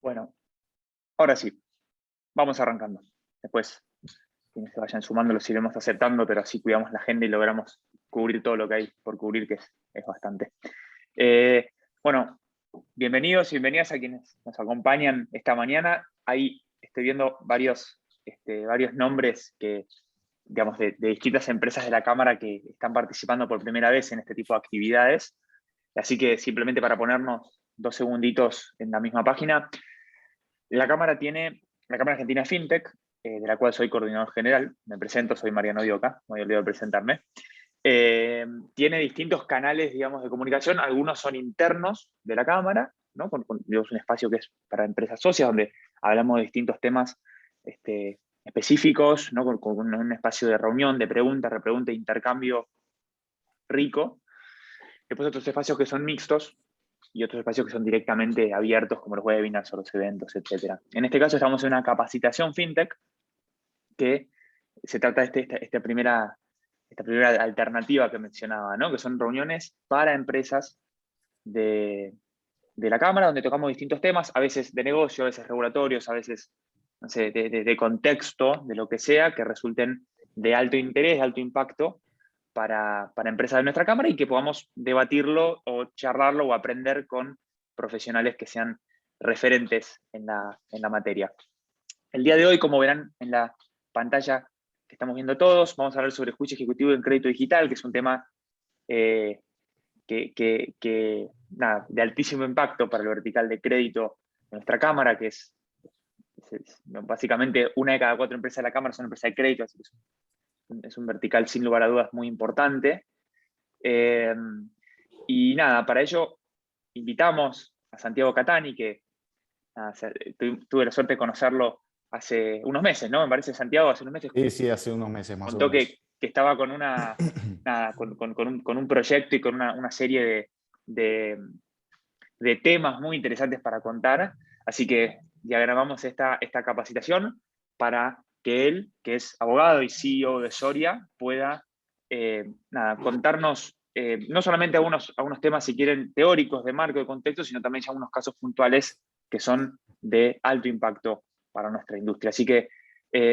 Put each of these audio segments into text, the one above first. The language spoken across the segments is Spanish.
Bueno, ahora sí, vamos arrancando. Después, quienes se vayan sumando los iremos aceptando, pero así cuidamos la agenda y logramos cubrir todo lo que hay por cubrir, que es bastante. Eh, bueno, bienvenidos y bienvenidas a quienes nos acompañan esta mañana. Ahí estoy viendo varios nombres que, digamos, de distintas empresas de la Cámara que están participando por primera vez en este tipo de actividades. Así que simplemente para ponernos 2 segunditos en la misma página, la Cámara Argentina FinTech, de la cual soy coordinador general. Me presento, soy Mariano Dioca, me había olvidado de presentarme. Tiene distintos canales, digamos, de comunicación. Algunos son internos de la Cámara, ¿no? Digamos, un espacio que es para empresas socias, donde hablamos de distintos temas específicos, ¿no? Con un espacio de reunión, de pregunta, repregunta, intercambio rico. Después otros espacios que son mixtos, y otros espacios que son directamente abiertos, como los webinars o los eventos, etc. En este caso estamos en una capacitación FinTech, que se trata de esta primera alternativa que mencionaba, ¿no? Que son reuniones para empresas de la Cámara, donde tocamos distintos temas, a veces de negocio, a veces regulatorios, a veces, no sé, de contexto, de lo que sea, que resulten de alto interés, de alto impacto para empresas de nuestra Cámara y que podamos debatirlo o charlarlo o aprender con profesionales que sean referentes en la materia. El día de hoy, como verán en la pantalla que estamos viendo todos, vamos a hablar sobre juicio ejecutivo en crédito digital, que es un tema nada, de altísimo impacto para el vertical de crédito de nuestra Cámara, que es básicamente 1 de cada 4 empresas de la Cámara son empresas de crédito, así que es un vertical sin lugar a dudas muy importante. Y nada, para ello invitamos a Santiago Catani, que nada, tuve la suerte de conocerlo hace unos meses, ¿no? Me parece, Santiago, hace unos meses. Sí, hace unos meses más o Contó menos. que estaba con un proyecto y con una serie de temas muy interesantes para contar. Así que diagramamos esta capacitación para que él, que es abogado y CEO de Soria, pueda contarnos no solamente algunos temas, si quieren, teóricos de marco, de contexto, sino también ya algunos casos puntuales que son de alto impacto para nuestra industria. Así que,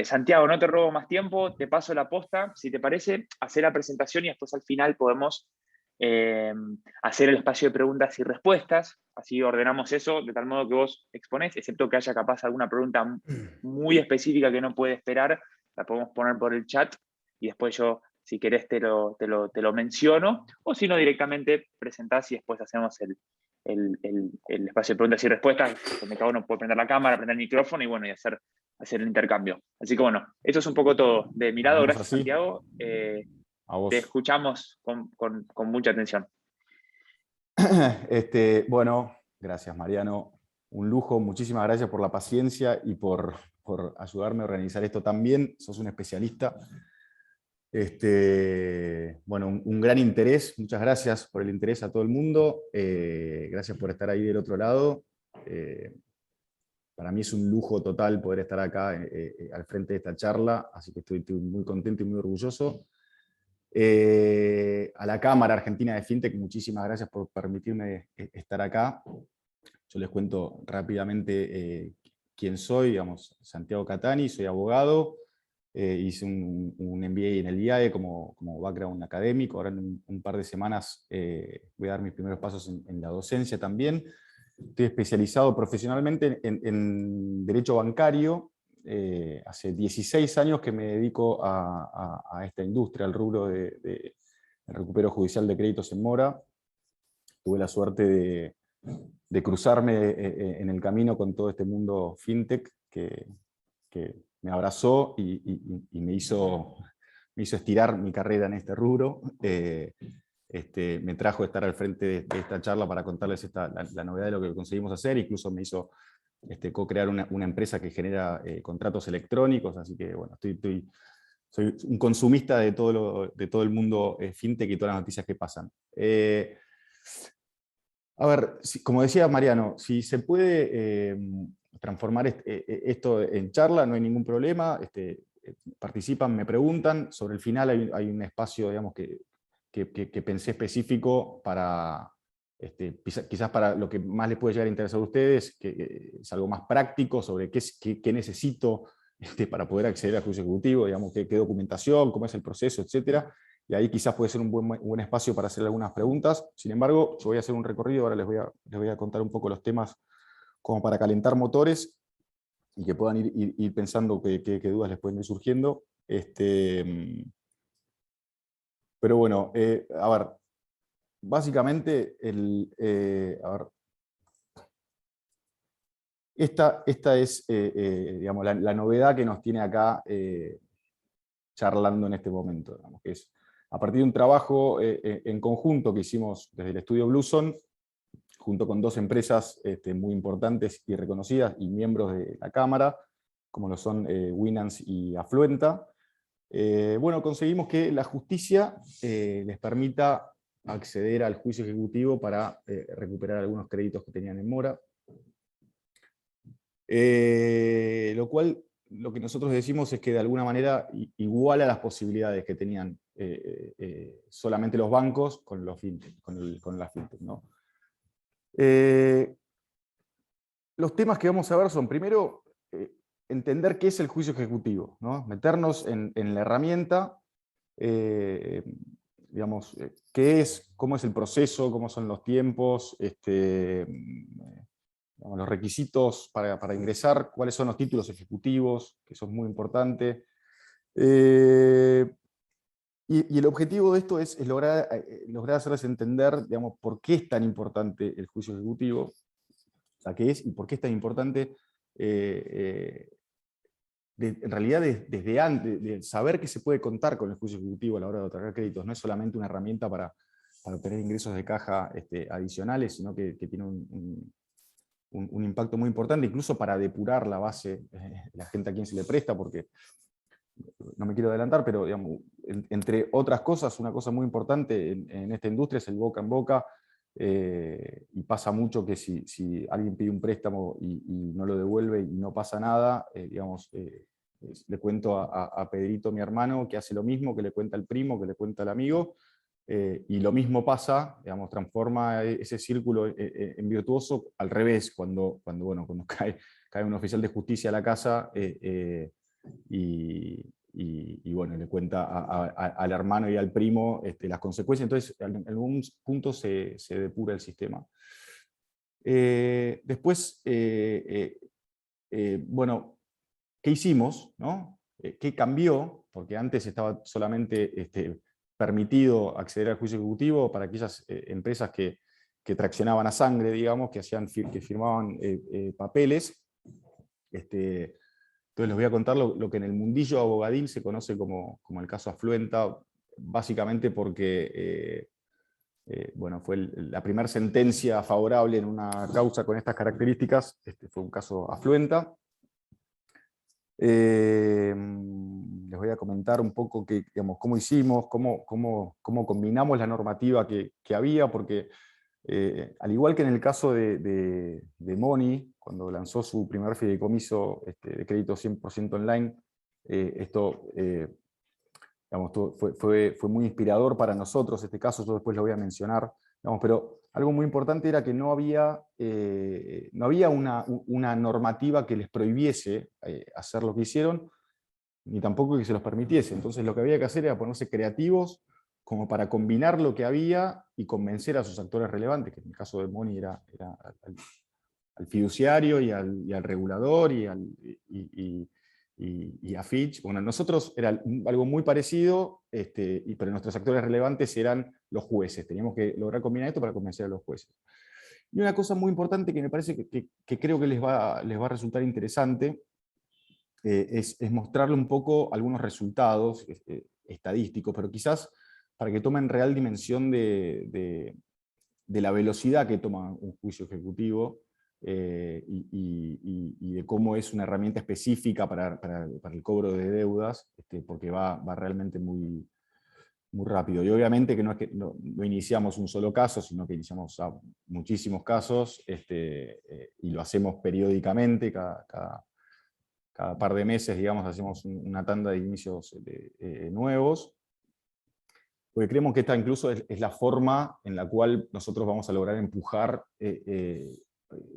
Santiago, no te robo más tiempo, te paso la posta, si te parece, hacer la presentación y después al final podemos hacer el espacio de preguntas y respuestas. Así ordenamos eso de tal modo que vos exponés, excepto que haya capaz alguna pregunta muy específica que no puede esperar, la podemos poner por el chat y después yo, si querés, te lo menciono, o si no, directamente presentás y después hacemos el espacio de preguntas y respuestas, donde cada uno puede prender la cámara, prender el micrófono y bueno, y hacer el intercambio. Así que bueno, eso es un poco todo de mi lado. Hagamos Gracias, así. Santiago. A Te vos. escuchamos con mucha atención. Bueno, gracias Mariano. Un lujo, muchísimas gracias por la paciencia y por ayudarme a organizar esto también. Sos un especialista. Bueno, un gran interés. Muchas gracias por el interés a todo el mundo. Gracias por estar ahí del otro lado. Para mí es un lujo total poder estar acá al frente de esta charla, así que estoy muy contento y muy orgulloso. A la Cámara Argentina de FinTech, muchísimas gracias por permitirme estar acá. Yo les cuento rápidamente quién soy, digamos, Santiago Catani, soy abogado, hice un MBA en el IAE como background académico, ahora en un par de semanas voy a dar mis primeros pasos en la docencia también. Estoy especializado profesionalmente en Derecho Bancario. Hace 16 años que me dedico a esta industria, al rubro de recupero judicial de créditos en mora. Tuve la suerte de cruzarme en el camino con todo este mundo fintech que me abrazó y me hizo estirar mi carrera en este rubro. Me trajo a estar al frente de esta charla para contarles la novedad de lo que conseguimos hacer. Incluso me hizo co-crear una empresa que genera contratos electrónicos, así que bueno, soy un consumista de todo el mundo fintech y todas las noticias que pasan. A ver, como decía Mariano, si se puede transformar esto en charla, no hay ningún problema. Participan, me preguntan. Sobre el final hay un espacio, digamos, que pensé específico para Quizás para lo que más les puede llegar a interesar a ustedes, que es algo más práctico sobre qué necesito para poder acceder al juicio ejecutivo, digamos, qué documentación, cómo es el proceso, etcétera. Y ahí quizás puede ser un buen espacio para hacer algunas preguntas. Sin embargo, yo voy a hacer un recorrido, ahora les voy a contar un poco los temas como para calentar motores y que puedan ir pensando qué dudas les pueden ir surgiendo. Pero bueno, a ver, básicamente, esta es digamos, la novedad que nos tiene acá charlando en este momento, digamos, que es a partir de un trabajo en conjunto que hicimos desde el estudio Bluson, junto con 2 empresas muy importantes y reconocidas y miembros de la Cámara, como lo son Winans y Afluenta. Bueno, conseguimos que la justicia les permita acceder al juicio ejecutivo para recuperar algunos créditos que tenían en mora. Lo cual, lo que nosotros decimos es que de alguna manera iguala las posibilidades que tenían solamente los bancos con las fintech, ¿no? Los temas que vamos a ver son, primero, entender qué es el juicio ejecutivo, ¿no? Meternos en la herramienta, digamos, qué es, cómo es el proceso, cómo son los tiempos, digamos, los requisitos para ingresar, cuáles son los títulos ejecutivos, que eso es muy importante. Y el objetivo de esto es lograr hacerles entender, digamos, por qué es tan importante el juicio ejecutivo, o sea, qué es y por qué es tan importante, en realidad desde antes, de saber que se puede contar con el juicio ejecutivo a la hora de otorgar créditos. No es solamente una herramienta para obtener ingresos de caja adicionales, sino que tiene un impacto muy importante, incluso para depurar la base de la gente a quien se le presta, porque no me quiero adelantar, pero digamos, entre otras cosas, una cosa muy importante en esta industria es el boca en boca, y pasa mucho que si alguien pide un préstamo y no lo devuelve y no pasa nada, digamos, le cuento a Pedrito, mi hermano, que hace lo mismo, que le cuenta al primo, que le cuenta al amigo, y lo mismo pasa, digamos, transforma ese círculo en virtuoso al revés, cuando cae un oficial de justicia a la casa y bueno, le cuenta al hermano y al primo las consecuencias. Entonces, en algún punto se depura el sistema. Después, bueno, ¿qué hicimos? ¿No? ¿Qué cambió? Porque antes estaba solamente permitido acceder al juicio ejecutivo para aquellas empresas que traccionaban a sangre, digamos, que firmaban papeles. Entonces les voy a contar lo que en el mundillo abogadil se conoce como el caso Afluenta, básicamente porque bueno, fue la primera sentencia favorable en una causa con estas características, fue un caso Afluenta. Les voy a comentar un poco digamos, cómo hicimos, cómo combinamos la normativa que había, porque al igual que en el caso de Moni, cuando lanzó su primer fideicomiso de crédito 100% online, esto digamos, fue muy inspirador para nosotros, este caso, yo después lo voy a mencionar, digamos, pero algo muy importante era que no había una normativa que les prohibiese hacer lo que hicieron, ni tampoco que se los permitiese. Entonces lo que había que hacer era ponerse creativos como para combinar lo que había y convencer a sus actores relevantes, que en el caso de Moni era al fiduciario y al regulador y a Fitch. Bueno, nosotros era algo muy parecido, pero nuestros actores relevantes eran los jueces. Teníamos que lograr combinar esto para convencer a los jueces. Y una cosa muy importante que me parece que creo que les va a resultar interesante, es mostrarle un poco algunos resultados estadísticos, pero quizás para que tomen real dimensión de la velocidad que toma un juicio ejecutivo, y de cómo es una herramienta específica para el cobro de deudas, porque va realmente muy, muy rápido. Y obviamente que no iniciamos un solo caso, sino que iniciamos muchísimos casos, y lo hacemos periódicamente, cada par de meses, digamos, hacemos una tanda de inicios nuevos. porque creemos que esta incluso es la forma en la cual nosotros vamos a lograr empujar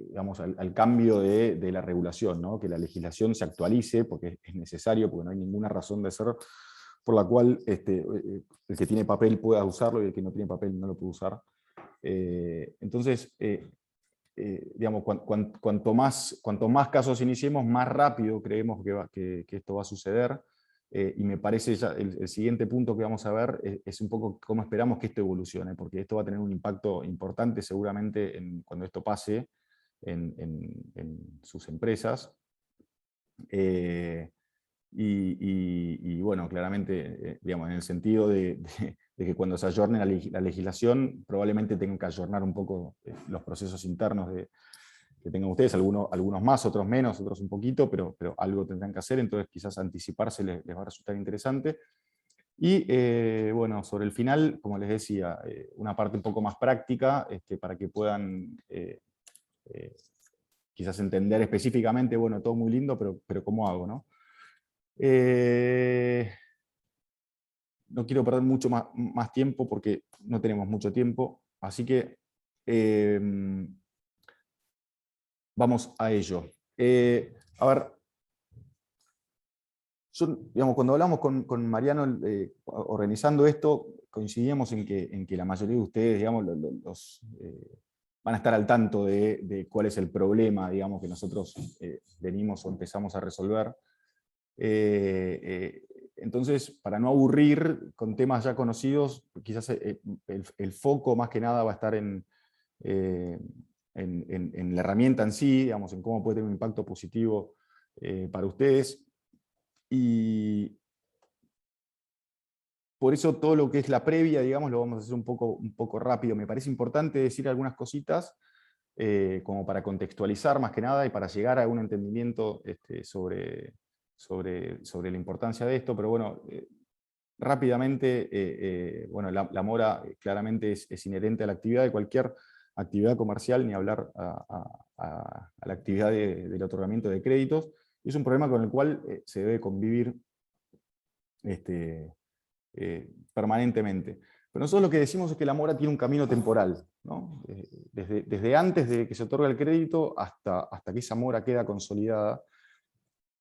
digamos, al cambio de la regulación, ¿no? Que la legislación se actualice, porque es necesario, porque no hay ninguna razón de ser por la cual el que tiene papel pueda usarlo y el que no tiene papel no lo puede usar. Entonces, digamos, cuanto más casos iniciemos, más rápido creemos que esto va a suceder. Y me parece ya el siguiente punto que vamos a ver es un poco cómo esperamos que esto evolucione, porque esto va a tener un impacto importante seguramente cuando esto pase en sus empresas. Y bueno, claramente, digamos, en el sentido de que cuando se ayorne la legislación, probablemente tengan que ayornar un poco los procesos internos que tengan ustedes, algunos más, otros menos, otros un poquito, pero algo tendrán que hacer, entonces quizás anticiparse les va a resultar interesante. Y bueno, sobre el final, como les decía, una parte un poco más práctica, para que puedan quizás entender específicamente, bueno, todo muy lindo, pero ¿cómo hago, no? No quiero perder mucho más tiempo porque no tenemos mucho tiempo, así que vamos a ello. A ver, digamos, cuando hablamos con Mariano organizando esto, coincidíamos en que la mayoría de ustedes, digamos, van a estar al tanto de cuál es el problema, digamos, que nosotros venimos o empezamos a resolver. Entonces, para no aburrir con temas ya conocidos, quizás el foco más que nada va a estar en la herramienta en sí, digamos, en cómo puede tener un impacto positivo para ustedes. Y por eso todo lo que es la previa, digamos, lo vamos a hacer un poco rápido. Me parece importante decir algunas cositas como para contextualizar más que nada y para llegar a un entendimiento sobre la importancia de esto, pero bueno, rápidamente, bueno, la mora claramente es inherente a la actividad de cualquier actividad comercial, ni hablar a la actividad del otorgamiento de créditos, y es un problema con el cual se debe convivir permanentemente. Pero nosotros lo que decimos es que la mora tiene un camino temporal, ¿no? Desde antes de que se otorga el crédito hasta que esa mora queda consolidada.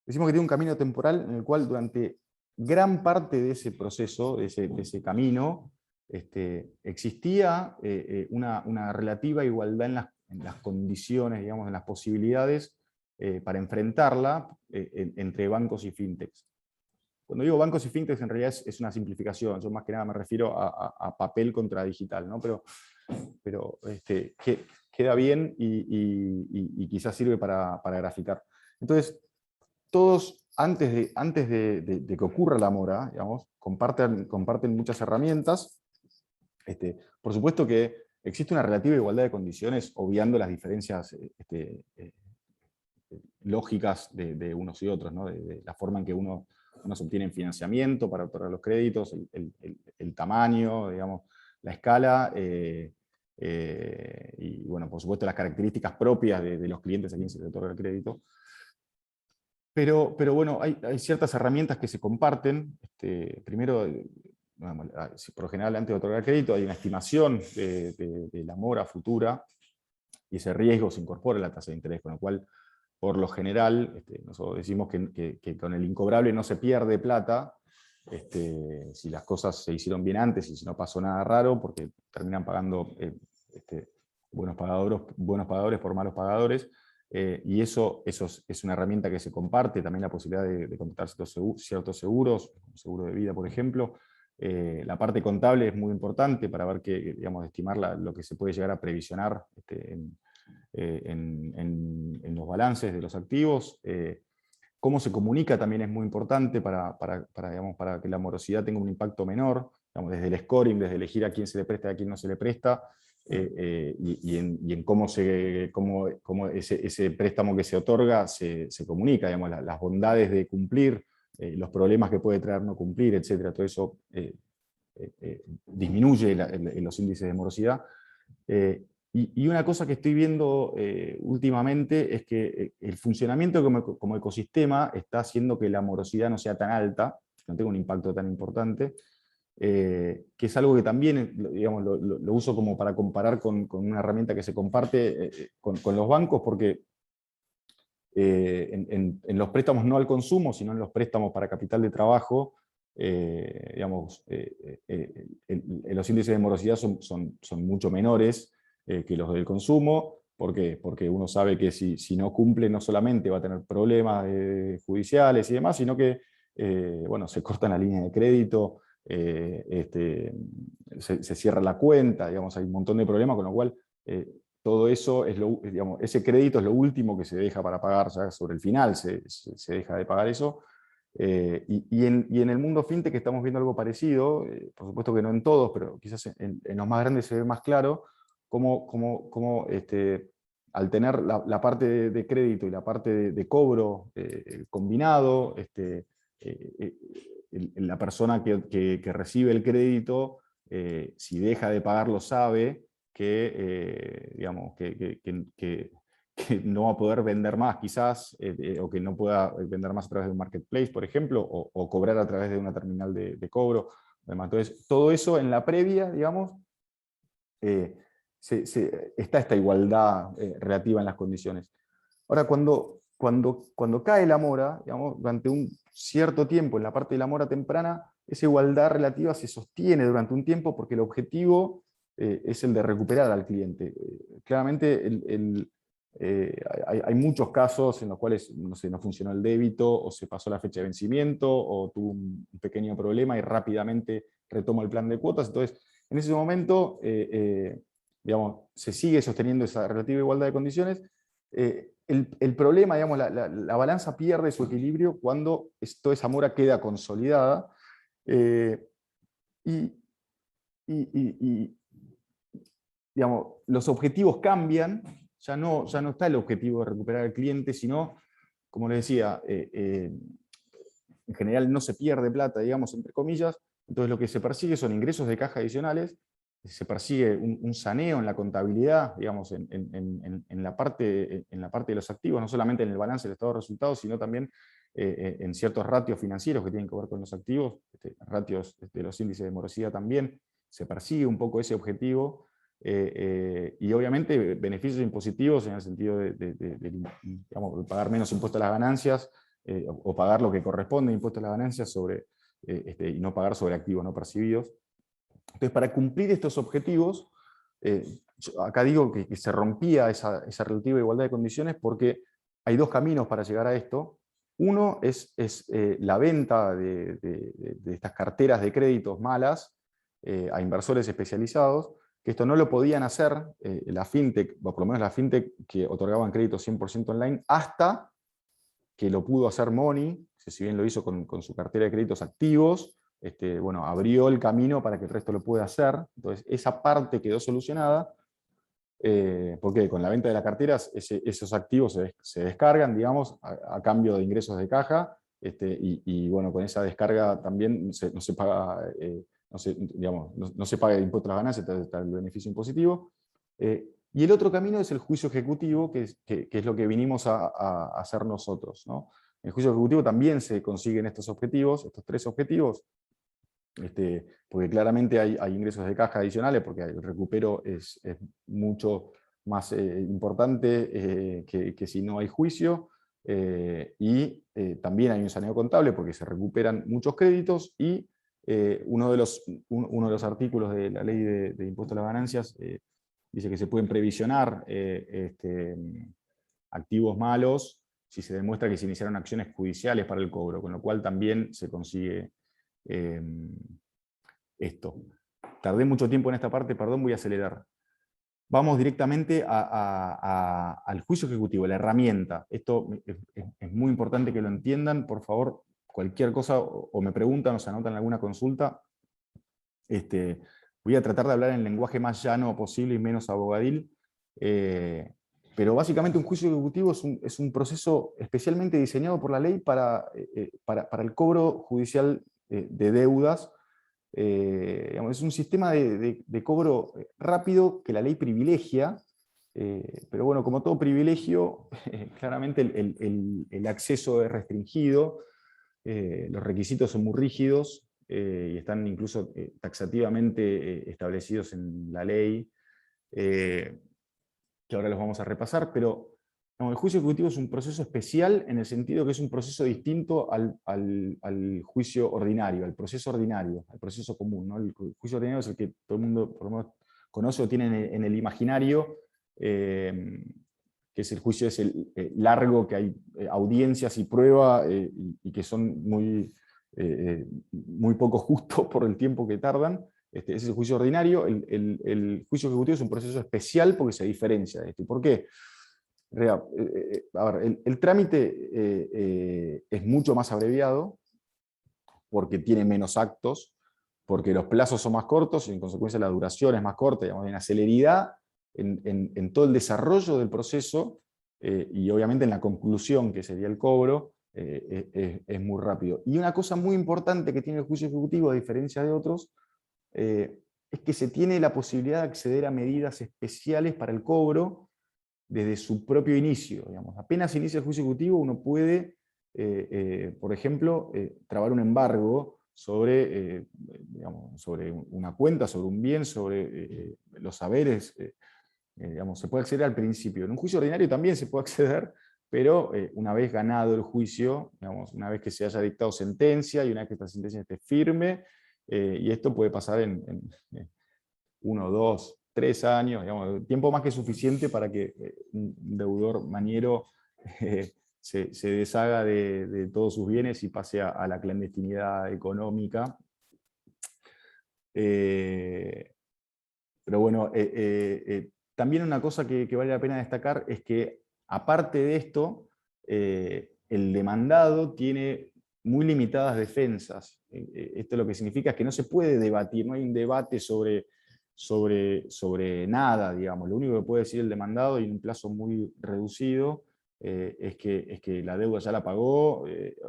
Decimos que tiene un camino temporal en el cual durante gran parte de ese proceso, de ese camino, existía una relativa igualdad en las condiciones, digamos, en las posibilidades para enfrentarla entre bancos y fintechs. Cuando digo bancos y fintechs, en realidad es una simplificación. Yo más que nada me refiero a papel contra digital, ¿no? Pero queda bien y quizás sirve para graficar. Entonces, todos, antes de que ocurra la mora, digamos, comparten muchas herramientas. Por supuesto que existe una relativa igualdad de condiciones, obviando las diferencias lógicas de unos y otros, ¿no? De la forma en que unos obtienen financiamiento para otorgar los créditos, el tamaño, digamos, la escala, y bueno, por supuesto las características propias de los clientes a quienes se les otorga el crédito. Pero bueno, hay ciertas herramientas que se comparten. Primero, por lo general, antes de otorgar crédito, hay una estimación de la mora futura, y ese riesgo se incorpora a la tasa de interés, con lo cual, por lo general, nosotros decimos que con el incobrable no se pierde plata, si las cosas se hicieron bien antes y si no pasó nada raro, porque terminan pagando buenos pagadores por malos pagadores. Y eso es una herramienta que se comparte, también la posibilidad de contratar ciertos seguros, un seguro de vida, por ejemplo. La parte contable es muy importante para ver digamos, estimar lo que se puede llegar a previsionar en los balances de los activos. Cómo se comunica también es muy importante para que la morosidad tenga un impacto menor, digamos, desde el scoring, desde elegir a quién se le presta y a quién no se le presta, y en cómo ese préstamo que se otorga se comunica, digamos, las bondades de cumplir, los problemas que puede traer no cumplir, etc. Todo eso disminuye los índices de morosidad. Y una cosa que estoy viendo últimamente es que el funcionamiento como ecosistema está haciendo que la morosidad no sea tan alta, no tenga un impacto tan importante. que es algo que también digamos, lo uso como para comparar con una herramienta que se comparte con los bancos, porque en los préstamos no al consumo, sino en los préstamos para capital de trabajo, digamos, los índices de morosidad son mucho menores que los del consumo. ¿Por qué? Porque uno sabe que si no cumple, no solamente va a tener problemas judiciales y demás, sino que bueno, se cortan la línea de crédito, se cierra la cuenta, digamos, hay un montón de problemas, con lo cual todo eso, digamos, ese crédito es lo último que se deja para pagar, ya sobre el final se deja de pagar eso. Y en el mundo fintech estamos viendo algo parecido, por supuesto que no en todos, pero quizás en los más grandes se ve más claro, cómo al tener la parte de crédito y la parte de cobro combinado, la persona que recibe el crédito, si deja de pagarlo, sabe que, digamos, que no va a poder vender más quizás, o que no pueda vender más a través de un marketplace, por ejemplo, o cobrar a través de una terminal de cobro. Además, entonces, todo eso en la previa, digamos, está esta igualdad relativa en las condiciones. Ahora, cuando cae la mora, digamos, durante un cierto tiempo en la parte de la mora temprana, esa igualdad relativa se sostiene durante un tiempo porque el objetivo es el de recuperar al cliente. Claramente hay muchos casos en los cuales no sé, no funcionó el débito, o se pasó la fecha de vencimiento, o tuvo un pequeño problema y rápidamente retoma el plan de cuotas. Entonces, en ese momento, digamos, se sigue sosteniendo esa relativa igualdad de condiciones. El problema, digamos, la balanza pierde su equilibrio cuando toda esa mora queda consolidada. Digamos, los objetivos cambian, ya no está el objetivo de recuperar al cliente, sino, como les decía, en general no se pierde plata, digamos, entre comillas, entonces lo que se persigue son ingresos de caja adicionales, se persigue un saneo en la contabilidad, digamos, en la parte de los activos, no solamente en el balance del estado de resultados, sino también en ciertos ratios financieros que tienen que ver con los activos, ratios de los índices de morosidad también, se persigue un poco ese objetivo, y obviamente beneficios impositivos en el sentido digamos, de pagar menos impuestos a las ganancias, o pagar lo que corresponde impuesto a las ganancias sobre, y no pagar sobre activos no percibidos. Entonces, para cumplir estos objetivos, acá digo que se rompía esa relativa igualdad de condiciones porque hay dos caminos para llegar a esto. Uno es la venta de estas carteras de créditos malas a inversores especializados, que esto no lo podían hacer la fintech, o por lo menos la fintech que otorgaban créditos 100% online, hasta que lo pudo hacer Money, que si bien lo hizo con su cartera de créditos activos, bueno, abrió el camino para que el resto lo pueda hacer. Entonces, esa parte quedó solucionada, porque con la venta de las carteras esos activos se descargan, digamos, a cambio de ingresos de caja, y bueno, con esa descarga también no se paga, digamos, no se paga el impuesto a las ganancias, está el beneficio impositivo. Y el otro camino es el juicio ejecutivo, que es lo que vinimos a hacer nosotros, ¿no? En el juicio ejecutivo también se consiguen estos objetivos, estos tres objetivos, porque claramente hay ingresos de caja adicionales, porque el recupero es mucho más importante que si no hay juicio, y también hay un saneo contable porque se recuperan muchos créditos, y uno de los artículos de la ley de impuesto a las ganancias dice que se pueden previsionar activos malos si se demuestra que se iniciaron acciones judiciales para el cobro, con lo cual también se consigue esto. Tardé mucho tiempo en esta parte, perdón, voy a acelerar. Vamos directamente al juicio ejecutivo, la herramienta. Esto es muy importante que lo entiendan, por favor, cualquier cosa, o me preguntan o se anotan alguna consulta. Voy a tratar de hablar en el lenguaje más llano posible y menos abogadil, pero básicamente un juicio ejecutivo es un proceso especialmente diseñado por la ley para el cobro judicial de deudas. Digamos, es un sistema de cobro rápido que la ley privilegia, pero bueno, como todo privilegio, claramente el acceso es restringido, los requisitos son muy rígidos, y están incluso taxativamente establecidos en la ley, que ahora los vamos a repasar, pero no, el juicio ejecutivo es un proceso especial en el sentido que es un proceso distinto al juicio ordinario, al proceso ordinario, al proceso común, ¿no? El juicio ordinario es el que todo el mundo por lo menos conoce o tiene en el imaginario, que es el juicio largo, que hay audiencias y prueba, y que son muy poco justos por el tiempo que tardan. Ese es el juicio ordinario. El juicio ejecutivo es un proceso especial porque se diferencia de esto. ¿Y por qué? A ver, el trámite es mucho más abreviado porque tiene menos actos, porque los plazos son más cortos y en consecuencia la duración es más corta, digamos, hay una celeridad en todo el desarrollo del proceso, y obviamente en la conclusión, que sería el cobro, es muy rápido. Y una cosa muy importante que tiene el juicio ejecutivo, a diferencia de otros, es que se tiene la posibilidad de acceder a medidas especiales para el cobro desde su propio inicio. Digamos. Apenas inicia el juicio ejecutivo, uno puede, por ejemplo, trabar un embargo sobre, sobre una cuenta, sobre un bien, sobre los saberes. Digamos, se puede acceder al principio. En un juicio ordinario también se puede acceder, pero una vez ganado el juicio, digamos, una vez que se haya dictado sentencia y una vez que esta sentencia esté firme, y esto puede pasar en 1, 2, 3 años, digamos, tiempo más que suficiente para que un deudor maniero se deshaga de todos sus bienes y pase a la clandestinidad económica. Pero bueno, también una cosa que vale la pena destacar es que, aparte de esto, el demandado tiene muy limitadas defensas. Esto lo que significa es que no se puede debatir, no hay un debate sobre nada, digamos. Lo único que puede decir el demandado, y en un plazo muy reducido, es que la deuda ya la pagó,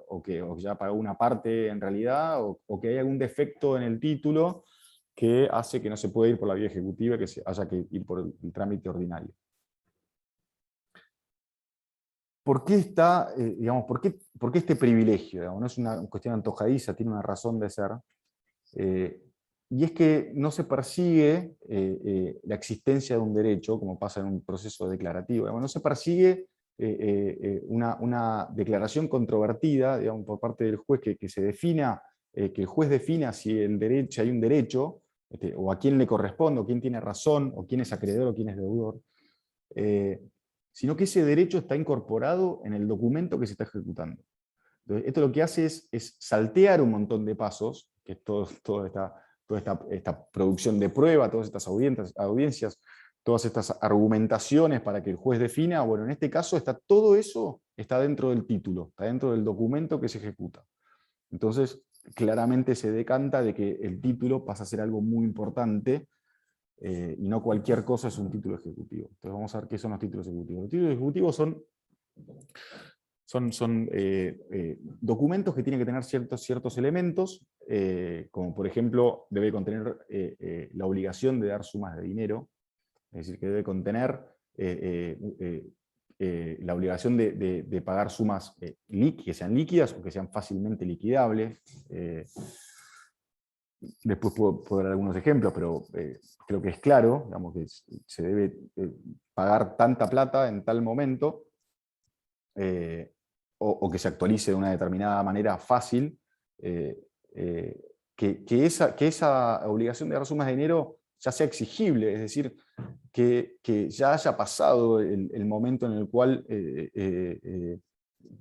o que ya pagó una parte en realidad, o que hay algún defecto en el título que hace que no se pueda ir por la vía ejecutiva, que se haya que ir por el trámite ordinario. ¿Por qué digamos, por qué este privilegio? Digamos, no es una cuestión antojadiza, tiene una razón de ser. Y es que no se persigue la existencia de un derecho, como pasa en un proceso declarativo. Digamos, no se persigue una declaración controvertida, digamos, por parte del juez, que se defina, que el juez defina si hay un derecho, o a quién le corresponde, o quién tiene razón, o quién es acreedor, o quién es deudor, sino que ese derecho está incorporado en el documento que se está ejecutando. Entonces, esto lo que hace es saltear un montón de pasos, que es toda esta producción de prueba, todas estas audiencias, todas estas argumentaciones para que el juez defina. Bueno, en este caso todo eso está dentro del título, está dentro del documento que se ejecuta. Entonces, claramente se decanta de que el título pasa a ser algo muy importante, y no cualquier cosa es un título ejecutivo. Entonces vamos a ver qué son los títulos ejecutivos. Los títulos ejecutivos son documentos que tienen que tener ciertos elementos, como por ejemplo debe contener la obligación de dar sumas de dinero, es decir, que debe contener la obligación de pagar sumas que sean líquidas o que sean fácilmente liquidables. Después puedo dar algunos ejemplos, pero creo que es claro, digamos, que se debe pagar tanta plata en tal momento, o que se actualice de una determinada manera fácil, que esa obligación de dar sumas de dinero ya sea exigible, es decir, que ya haya pasado el momento en el cual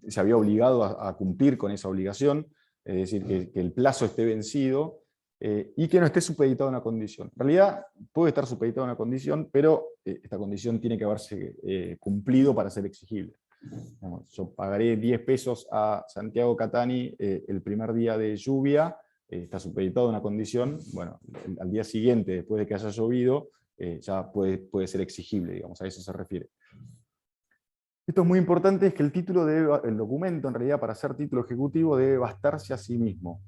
se había obligado a cumplir con esa obligación, es decir, que el plazo esté vencido, y que no esté supeditado a una condición. En realidad puede estar supeditado a una condición, pero esta condición tiene que haberse cumplido para ser exigible. Yo pagaré 10 pesos a Santiago Catani el primer día de lluvia, está supeditado a una condición, bueno, al día siguiente, después de que haya llovido, ya puede ser exigible, digamos, a eso se refiere. Esto es muy importante, es que el documento, en realidad, para ser título ejecutivo, debe bastarse a sí mismo.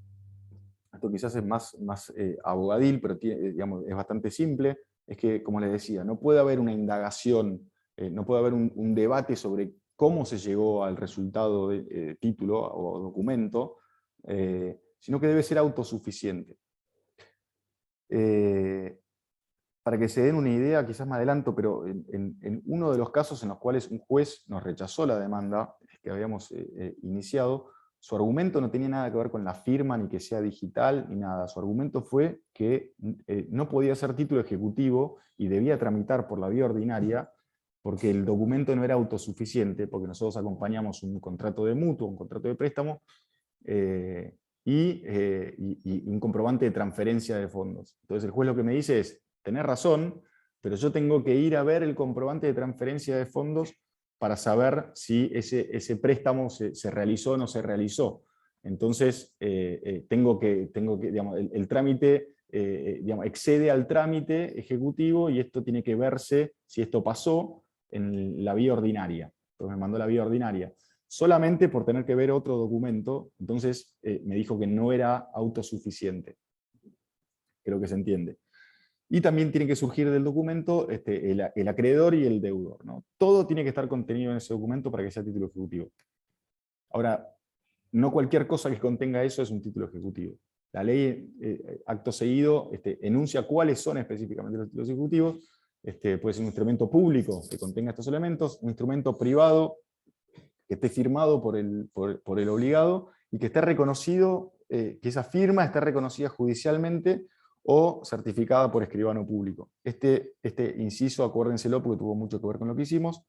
Esto quizás es más abogadil, pero digamos, es bastante simple. Es que, como les decía, no puede haber una indagación, no puede haber un debate sobre cómo se llegó al resultado de título o documento, sino que debe ser autosuficiente. Para que se den una idea, quizás me adelanto, pero en uno de los casos en los cuales un juez nos rechazó la demanda que habíamos iniciado, su argumento no tenía nada que ver con la firma, ni que sea digital, ni nada. Su argumento fue que no podía ser título ejecutivo y debía tramitar por la vía ordinaria, porque el documento no era autosuficiente, porque nosotros acompañamos un contrato de mutuo, un contrato de préstamo, y un comprobante de transferencia de fondos. Entonces el juez lo que me dice es, tenés razón, pero yo tengo que ir a ver el comprobante de transferencia de fondos para saber si ese préstamo se realizó o no se realizó. Entonces, digamos, el trámite digamos, excede al trámite ejecutivo y esto tiene que verse si esto pasó en la vía ordinaria. Entonces me mandó la vía ordinaria. Solamente por tener que ver otro documento, entonces me dijo que no era autosuficiente. Creo que se entiende. Y también tiene que surgir del documento el acreedor y el deudor, ¿no? Todo tiene que estar contenido en ese documento para que sea título ejecutivo. Ahora, no cualquier cosa que contenga eso es un título ejecutivo. La ley, acto seguido, enuncia cuáles son específicamente los títulos ejecutivos. Puede ser un instrumento público que contenga estos elementos, un instrumento privado que esté firmado por el obligado y que esté reconocido, que esa firma esté reconocida judicialmente o certificada por escribano público. Este inciso, acuérdenselo porque tuvo mucho que ver con lo que hicimos.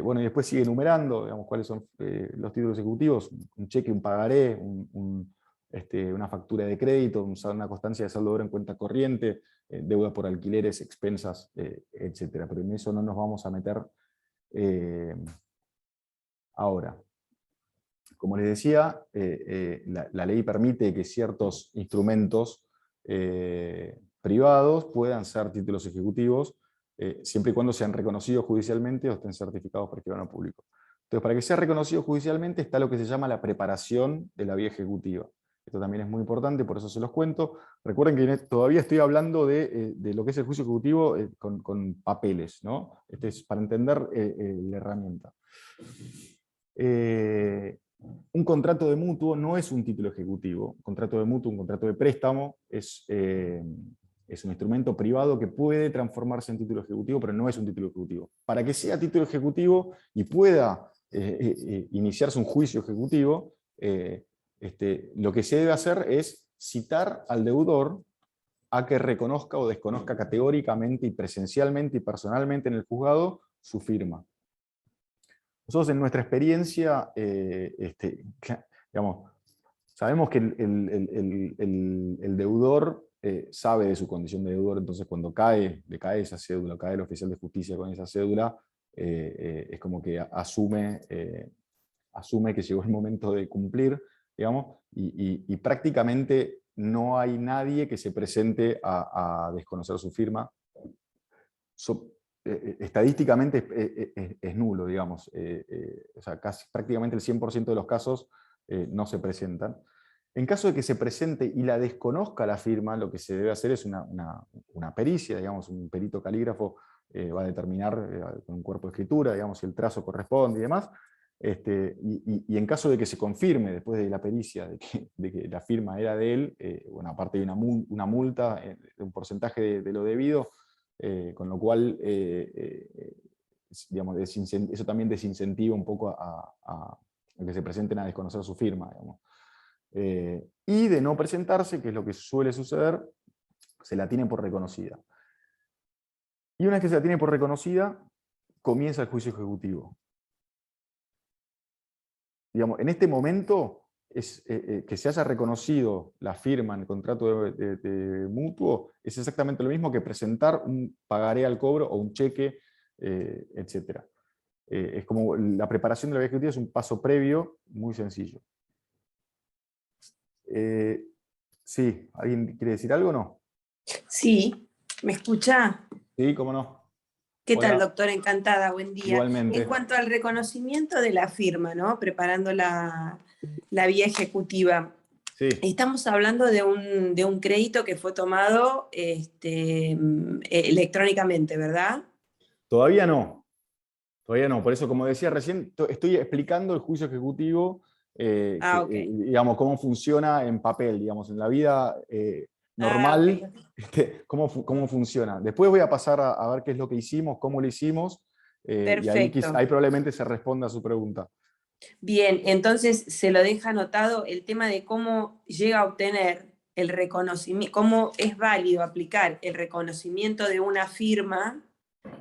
Bueno, y después sigue enumerando, digamos, cuáles son los títulos ejecutivos, un cheque, un pagaré, una factura de crédito, una constancia de saldo de obra en cuenta corriente, deuda por alquileres, expensas, etc. Pero en eso no nos vamos a meter ahora. Como les decía, la ley permite que ciertos instrumentos privados puedan ser títulos ejecutivos, siempre y cuando sean reconocidos judicialmente o estén certificados por escribano público. Entonces, para que sea reconocido judicialmente está lo que se llama la preparación de la vía ejecutiva. Esto también es muy importante, por eso se los cuento. Recuerden que todavía estoy hablando de lo que es el juicio ejecutivo con papeles, ¿no? Este es para entender la herramienta. Un contrato de mutuo no es un título ejecutivo. Un contrato de mutuo, un contrato de préstamo, es un instrumento privado que puede transformarse en título ejecutivo, pero no es un título ejecutivo. Para que sea título ejecutivo y pueda iniciarse un juicio ejecutivo, lo que se debe hacer es citar al deudor a que reconozca o desconozca categóricamente y presencialmente y personalmente en el juzgado su firma. Nosotros en nuestra experiencia, digamos, sabemos que el deudor sabe de su condición de deudor, entonces cuando le cae esa cédula, cae el oficial de justicia con esa cédula, es como que asume que llegó el momento de cumplir, digamos, y prácticamente no hay nadie que se presente a desconocer su firma. Estadísticamente es nulo, digamos. O sea, prácticamente el 100% de los casos no se presentan. En caso de que se presente y la desconozca la firma, lo que se debe hacer es una pericia, digamos, un perito calígrafo va a determinar con un cuerpo de escritura, digamos, si el trazo corresponde y demás. Y en caso de que se confirme después de la pericia de que la firma era de él, bueno, aparte de una multa de un porcentaje de lo debido, con lo cual digamos, eso también desincentiva un poco a que se presenten a desconocer su firma. Digamos. Y de no presentarse, que es lo que suele suceder, se la tiene por reconocida. Y una vez que se la tiene por reconocida, comienza el juicio ejecutivo. Digamos, en este momento, que se haya reconocido la firma en el contrato de mutuo, es exactamente lo mismo que presentar un pagaré al cobro o un cheque, etc. Es como la preparación de la vía ejecutiva es un paso previo muy sencillo. Sí, ¿alguien quiere decir algo o no? Sí, ¿me escucha? Sí, cómo no. ¿Qué Hola. tal, doctor? Encantada, buen día. Igualmente. En cuanto al reconocimiento de la firma, ¿no? Preparando la vía ejecutiva. Sí. Estamos hablando de un crédito que fue tomado electrónicamente, ¿verdad? Todavía no. Todavía no. Por eso, como decía recién, estoy explicando el juicio ejecutivo Ok. Digamos, cómo funciona en papel, digamos, en la vida normal, Ok. cómo funciona. Después voy a pasar a ver qué es lo que hicimos, cómo lo hicimos, y Perfecto. ahí probablemente se responda a su pregunta. Bien, entonces se lo deja anotado el tema de cómo llega a obtener el reconocimiento, cómo es válido aplicar el reconocimiento de una firma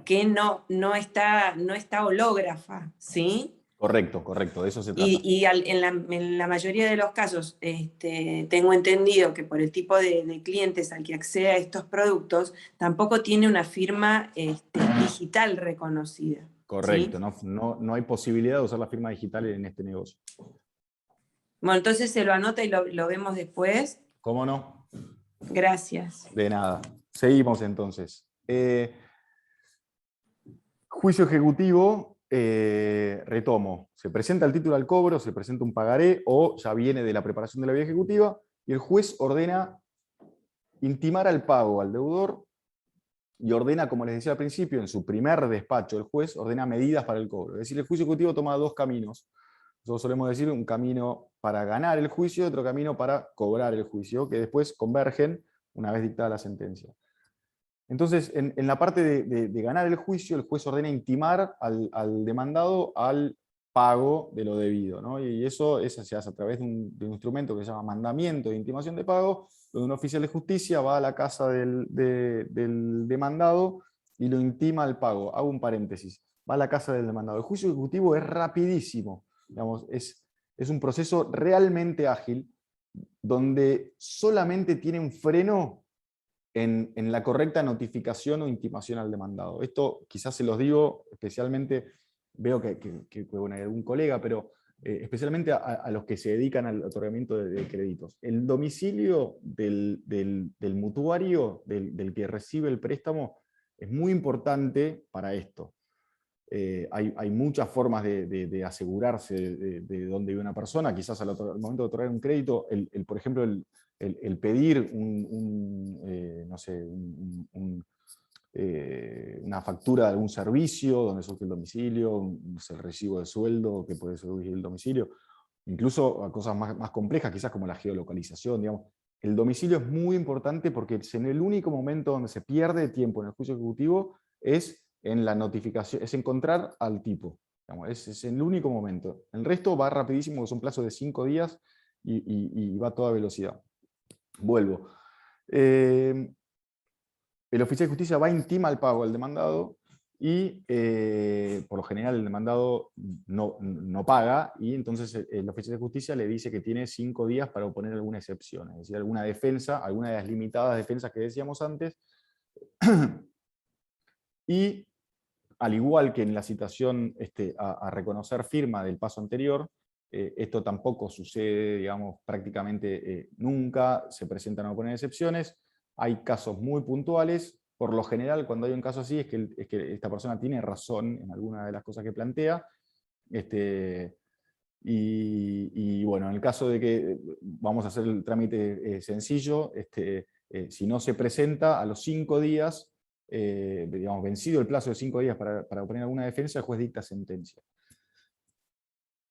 que no está hológrafa, ¿sí? Correcto, correcto, de eso se trata. En la mayoría de los casos, tengo entendido que por el tipo de clientes al que accede a estos productos, tampoco tiene una firma digital reconocida. Correcto, ¿Sí? no hay posibilidad de usar la firma digital en este negocio. Bueno, entonces se lo anota y lo vemos después. ¿Cómo no? Gracias. De nada. Seguimos entonces. Juicio ejecutivo, retomo. Se presenta el título al cobro, se presenta un pagaré o ya viene de la preparación de la vía ejecutiva y el juez ordena intimar al pago al deudor y ordena, como les decía al principio, en su primer despacho el juez ordena medidas para el cobro. Es decir, el juicio ejecutivo toma dos caminos. Nosotros solemos decir un camino para ganar el juicio y otro camino para cobrar el juicio, que después convergen una vez dictada la sentencia. Entonces, en la parte de ganar el juicio, el juez ordena intimar al demandado al pago de lo debido, ¿no? Y eso se hace a través de un instrumento que se llama mandamiento de intimación de pago, donde un oficial de justicia va a la casa del demandado y lo intima al pago. Hago un paréntesis. Va a la casa del demandado. El juicio ejecutivo es rapidísimo. Digamos, es un proceso realmente ágil, donde solamente tiene un freno en la correcta notificación o intimación al demandado. Esto quizás se los digo especialmente, veo que bueno, hay algún colega, pero especialmente a los que se dedican al otorgamiento de créditos. El domicilio del mutuario, del que recibe el préstamo, es muy importante para esto. Hay muchas formas de asegurarse de dónde vive una persona. Quizás al momento de otorgar un crédito, por ejemplo, el pedir no sé, una factura de algún servicio donde surge el domicilio, el recibo de sueldo que puede surgir el domicilio, incluso a cosas más complejas, quizás como la geolocalización, digamos. El domicilio es muy importante porque es en el único momento donde se pierde tiempo en el juicio ejecutivo es en la notificación, es encontrar al tipo. Digamos, es el único momento. El resto va rapidísimo, son plazos de 5 días y va a toda velocidad. Vuelvo. El oficial de justicia va intima al pago al demandado y por lo general el demandado no paga y entonces el oficial de justicia le dice que tiene 5 días para oponer alguna excepción, es decir, alguna defensa, alguna de las limitadas defensas que decíamos antes. Y al igual que en la citación a reconocer firma del paso anterior, esto tampoco sucede, digamos, prácticamente nunca, se presentan a oponer excepciones. Hay casos muy puntuales. Por lo general, cuando hay un caso así, es que esta persona tiene razón en alguna de las cosas que plantea. Y bueno, en el caso de que vamos a hacer el trámite sencillo, si no se presenta a los 5 días, digamos, vencido el plazo de 5 días para oponer alguna defensa, el juez dicta sentencia.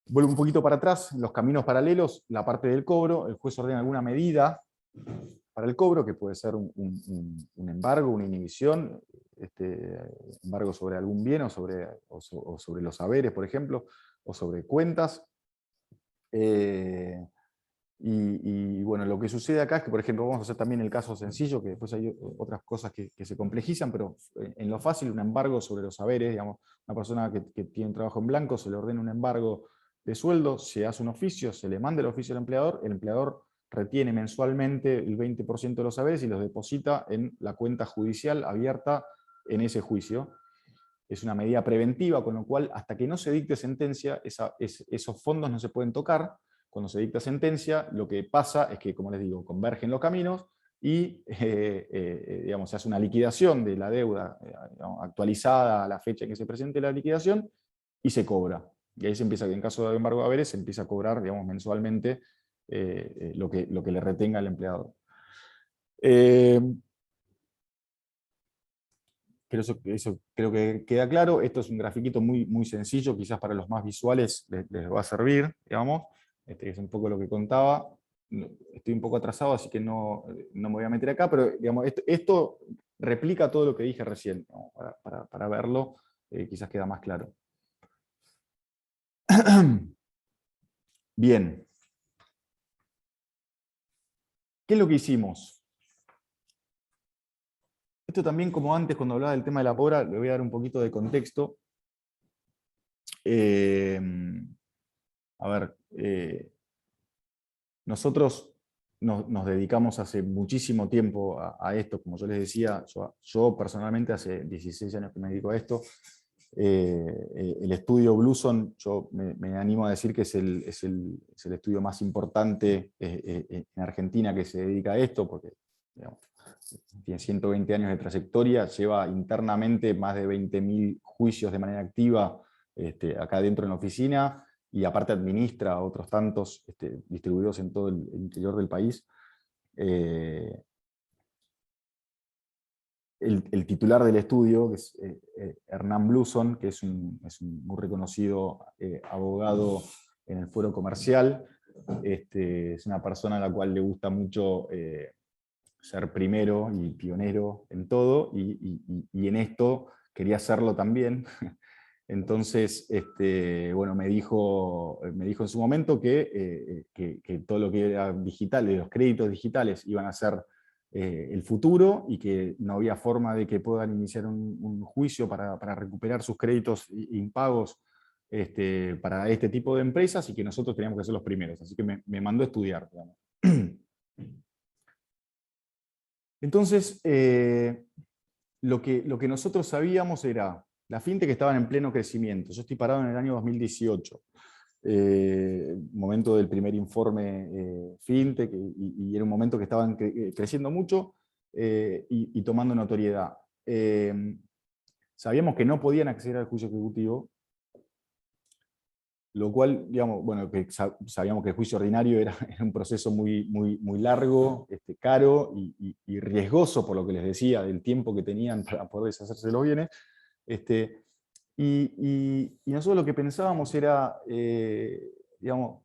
Vuelvo un poquito para atrás, los caminos paralelos, la parte del cobro, el juez ordena alguna medida para el cobro, que puede ser un embargo, una inhibición, embargo sobre algún bien o sobre los haberes, por ejemplo, o sobre cuentas. Y bueno, lo que sucede acá es que, por ejemplo, vamos a hacer también el caso sencillo, que después hay otras cosas que se complejizan, pero en lo fácil, un embargo sobre los haberes, digamos, una persona que tiene un trabajo en blanco, se le ordena un embargo de sueldo, se hace un oficio, se le manda el oficio al empleador, el empleador retiene mensualmente el 20% de los haberes y los deposita en la cuenta judicial abierta en ese juicio. Es una medida preventiva, con lo cual, hasta que no se dicte sentencia, esos fondos no se pueden tocar. Cuando se dicta sentencia, lo que pasa es que, como les digo, convergen los caminos y digamos, se hace una liquidación de la deuda digamos, actualizada a la fecha en que se presente la liquidación y se cobra. Y ahí se empieza, en caso de embargo de haberes, se empieza a cobrar, digamos, mensualmente lo que le retenga el empleador. Eso creo que queda claro. Esto es un grafiquito muy sencillo, quizás para los más visuales les va a servir, digamos. es un poco lo que contaba. Estoy un poco atrasado, así que no me voy a meter acá, pero digamos, esto replica todo lo que dije recién, ¿no? Para verlo, quizás queda más claro. Bien. ¿Qué es lo que hicimos? Esto también, como antes, cuando hablaba del tema de la pora, le voy a dar un poquito de contexto. A ver, nosotros nos dedicamos hace muchísimo tiempo a esto, como yo les decía, yo personalmente hace 16 años que me dedico a esto. El estudio Bluson, yo me animo a decir que es el estudio más importante en Argentina que se dedica a esto, porque digamos, tiene 120 años de trayectoria, lleva internamente más de 20.000 juicios de manera activa acá dentro en la oficina, y aparte administra otros tantos distribuidos en todo el interior del país. El titular del estudio, que es Hernán Bluson, que es un muy reconocido abogado en el fuero comercial. Es una persona a la cual le gusta mucho ser primero y pionero en todo, y en esto quería hacerlo también. Entonces, bueno, me dijo en su momento que todo lo que era digital, los créditos digitales, iban a ser el futuro, y que no había forma de que puedan iniciar un juicio para recuperar sus créditos impagos para este tipo de empresas, y que nosotros teníamos que ser los primeros. Así que me mandó a estudiar, digamos. Entonces, lo que nosotros sabíamos era, la fintech estaban en pleno crecimiento. Yo estoy parado en el año 2018, momento del primer informe fintech, y era un momento que estaban creciendo mucho y tomando notoriedad. Sabíamos que no podían acceder al juicio ejecutivo, lo cual, digamos, bueno, que sabíamos que el juicio ordinario era un proceso muy largo, caro y riesgoso, por lo que les decía, del tiempo que tenían para poder deshacerse de los bienes. Y nosotros lo que pensábamos era, digamos,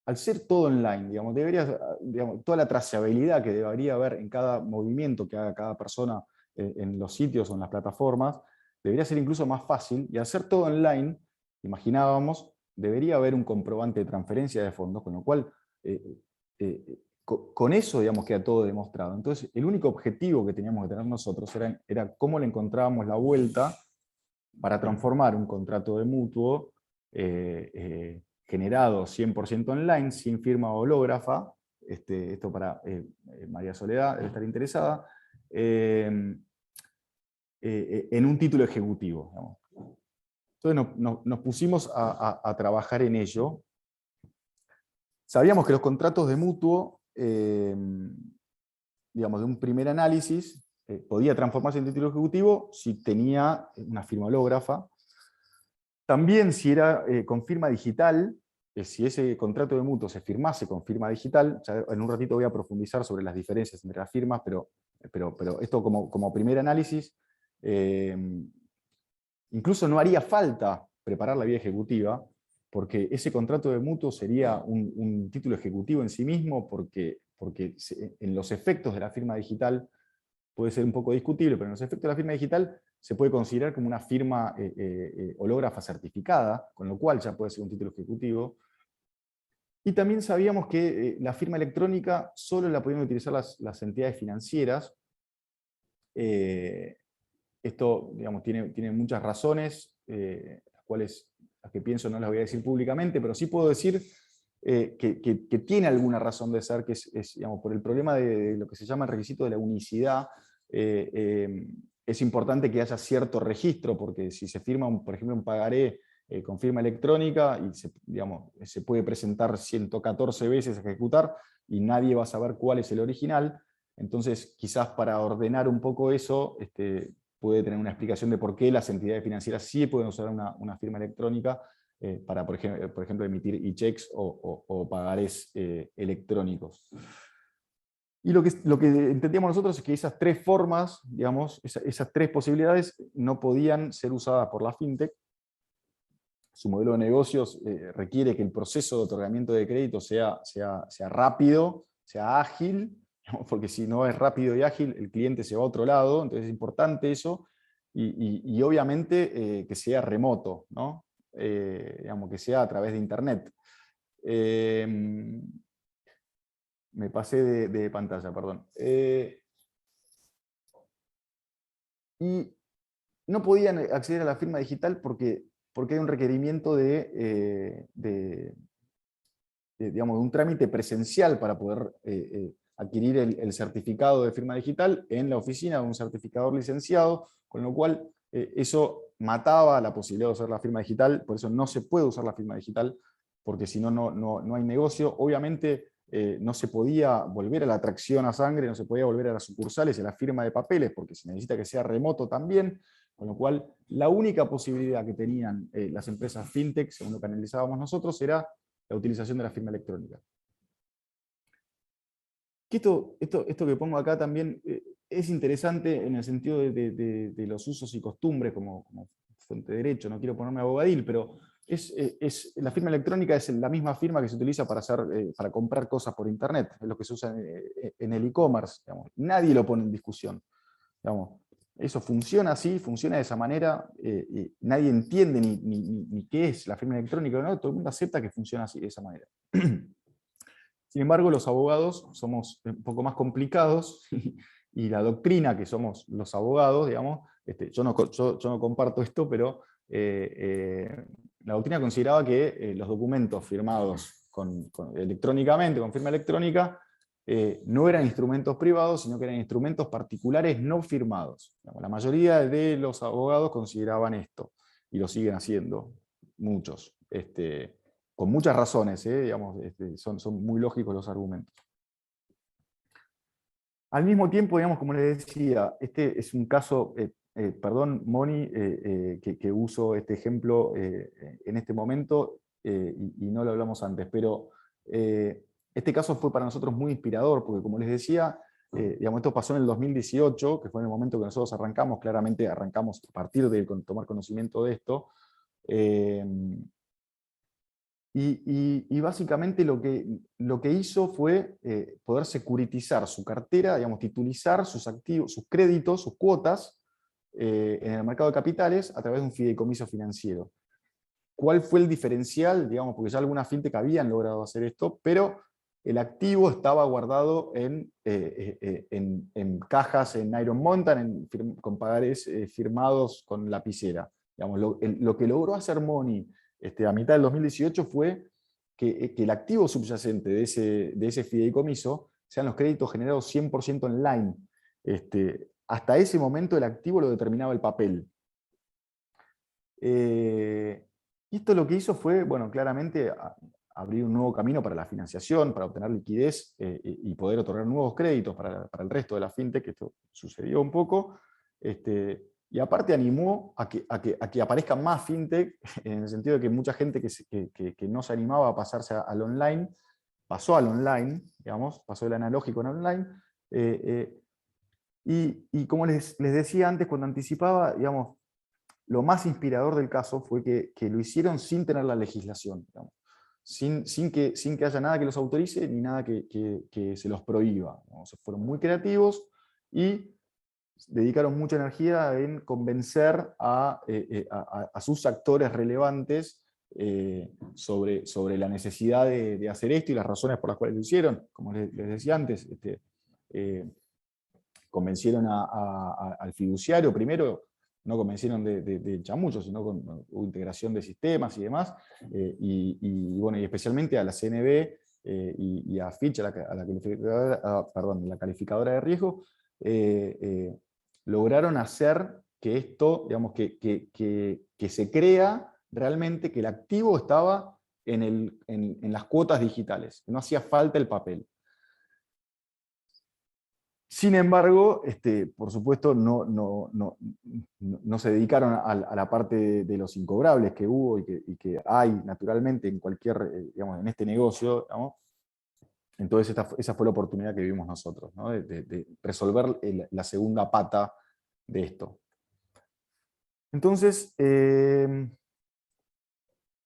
al ser todo online, digamos, toda la trazabilidad que debería haber en cada movimiento que haga cada persona en los sitios o en las plataformas, debería ser incluso más fácil, y al ser todo online, imaginábamos, debería haber un comprobante de transferencia de fondos, con lo cual, con eso, digamos, queda todo demostrado. Entonces, el único objetivo que teníamos que tener nosotros era cómo le encontrábamos la vuelta para transformar un contrato de mutuo generado 100% online, sin firma hológrafa, esto para María Soledad, debe estar interesada, en un título ejecutivo, digamos. Entonces nos pusimos a trabajar en ello. Sabíamos que los contratos de mutuo, digamos, de un primer análisis, podía transformarse en título ejecutivo si tenía una firma hológrafa. También si era con firma digital, si ese contrato de mutuo se firmase con firma digital, ya en un ratito voy a profundizar sobre las diferencias entre las firmas, pero esto como primer análisis, incluso no haría falta preparar la vía ejecutiva, porque ese contrato de mutuo sería un título ejecutivo en sí mismo, porque en los efectos de la firma digital, puede ser un poco discutible, pero en los efectos de la firma digital se puede considerar como una firma hológrafa certificada, con lo cual ya puede ser un título ejecutivo. Y también sabíamos que la firma electrónica solo la podían utilizar las entidades financieras. Esto, digamos, tiene muchas razones, las que pienso no las voy a decir públicamente, pero sí puedo decir que tiene alguna razón de ser, que es, digamos, por el problema de lo que se llama el requisito de la unicidad. Es importante que haya cierto registro, porque si se firma, por ejemplo, un pagaré con firma electrónica, y se puede presentar 114 veces a ejecutar, y nadie va a saber cuál es el original. Entonces, quizás para ordenar un poco eso, puede tener una explicación de por qué las entidades financieras sí pueden usar una firma electrónica para, por ejemplo, emitir e-checks o pagarés electrónicos. Y lo que entendíamos nosotros es que esas tres formas, digamos, esas tres posibilidades no podían ser usadas por la fintech, su modelo de negocios requiere que el proceso de otorgamiento de crédito sea rápido, sea ágil, porque si no es rápido y ágil, el cliente se va a otro lado, entonces es importante eso, y obviamente que sea remoto, ¿no? Digamos, que sea a través de Internet. Me pasé de pantalla, perdón. Y no podían acceder a la firma digital porque hay un requerimiento digamos, de un trámite presencial para poder adquirir el certificado de firma digital en la oficina de un certificador licenciado, con lo cual eso mataba la posibilidad de usar la firma digital, por eso no se puede usar la firma digital, porque si no, no hay negocio. Obviamente no se podía volver a la tracción a sangre, no se podía volver a las sucursales y a la firma de papeles, porque se necesita que sea remoto también, con lo cual la única posibilidad que tenían las empresas fintech, según lo que analizábamos nosotros, era la utilización de la firma electrónica. Esto que pongo acá también es interesante en el sentido de los usos y costumbres como fuente de derecho, no quiero ponerme abogadil, pero la firma electrónica es la misma firma que se utiliza para comprar cosas por internet, es lo que se usa en el e-commerce, nadie lo pone en discusión. Digamos, eso funciona así, funciona de esa manera, nadie entiende ni qué es la firma electrónica, ¿no? Todo el mundo acepta que funciona así, de esa manera. Sin embargo, los abogados somos un poco más complicados, y la doctrina que somos los abogados, digamos, yo no comparto esto, pero la doctrina consideraba que los documentos firmados electrónicamente, con firma electrónica, no eran instrumentos privados, sino que eran instrumentos particulares no firmados. La mayoría de los abogados consideraban esto, y lo siguen haciendo, muchos, con muchas razones, digamos, son muy lógicos los argumentos. Al mismo tiempo, digamos, como les decía, este es un caso, perdón, Moni, que uso este ejemplo en este momento, y no lo hablamos antes, pero este caso fue para nosotros muy inspirador, porque como les decía, digamos, esto pasó en el 2018, que fue en el momento que nosotros arrancamos, claramente arrancamos a partir de tomar conocimiento de esto, y básicamente lo que hizo fue poder securitizar su cartera, digamos, titulizar sus activos, sus créditos, sus cuotas en el mercado de capitales a través de un fideicomiso financiero. ¿Cuál fue el diferencial? Digamos, porque ya algunas fintech habían logrado hacer esto, pero el activo estaba guardado en cajas en Iron Mountain, con pagares firmados con lapicera. Digamos, lo que logró hacer Money a mitad del 2018 fue que el activo subyacente de ese fideicomiso sean los créditos generados 100% online. Hasta ese momento el activo lo determinaba el papel. Y esto lo que hizo fue, bueno, claramente abrir un nuevo camino para la financiación, para obtener liquidez y poder otorgar nuevos créditos para el resto de la fintech, que esto sucedió un poco. Y aparte animó a que aparezcan más fintech, en el sentido de que mucha gente que no se animaba a pasarse al online, pasó al online, digamos, pasó del analógico al online. Y como les decía antes, cuando anticipaba, digamos, lo más inspirador del caso fue que lo hicieron sin tener la legislación, digamos, sin que haya nada que los autorice ni nada que se los prohíba. Digamos. Fueron muy creativos y dedicaron mucha energía en convencer a sus actores relevantes sobre la necesidad de hacer esto y las razones por las cuales lo hicieron. Como les decía antes, convencieron al fiduciario primero. No convencieron de chamullo, sino con integración de sistemas y demás, bueno, y especialmente a la CNB y a Fitch, a la calificadora de riesgo, lograron hacer que esto, digamos, que se crea realmente que el activo estaba en las cuotas digitales, que no hacía falta el papel. Sin embargo, por supuesto, no se dedicaron a la parte de los incobrables que hubo y que hay naturalmente en digamos, en este negocio, digamos. Entonces esa fue la oportunidad que vivimos nosotros, ¿no? de resolver la segunda pata de esto. Entonces,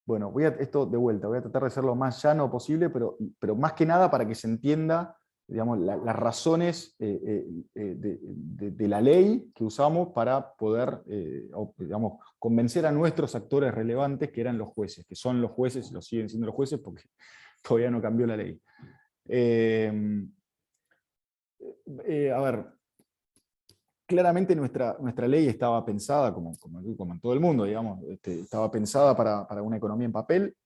bueno, esto de vuelta, voy a tratar de ser lo más llano posible, pero más que nada para que se entienda, digamos, las razones de la ley que usamos para poder, digamos, convencer a nuestros actores relevantes, que eran los jueces, que son los jueces, lo siguen siendo los jueces porque todavía no cambió la ley. A ver, claramente nuestra ley estaba pensada, como en todo el mundo, digamos, estaba pensada para una economía en papel.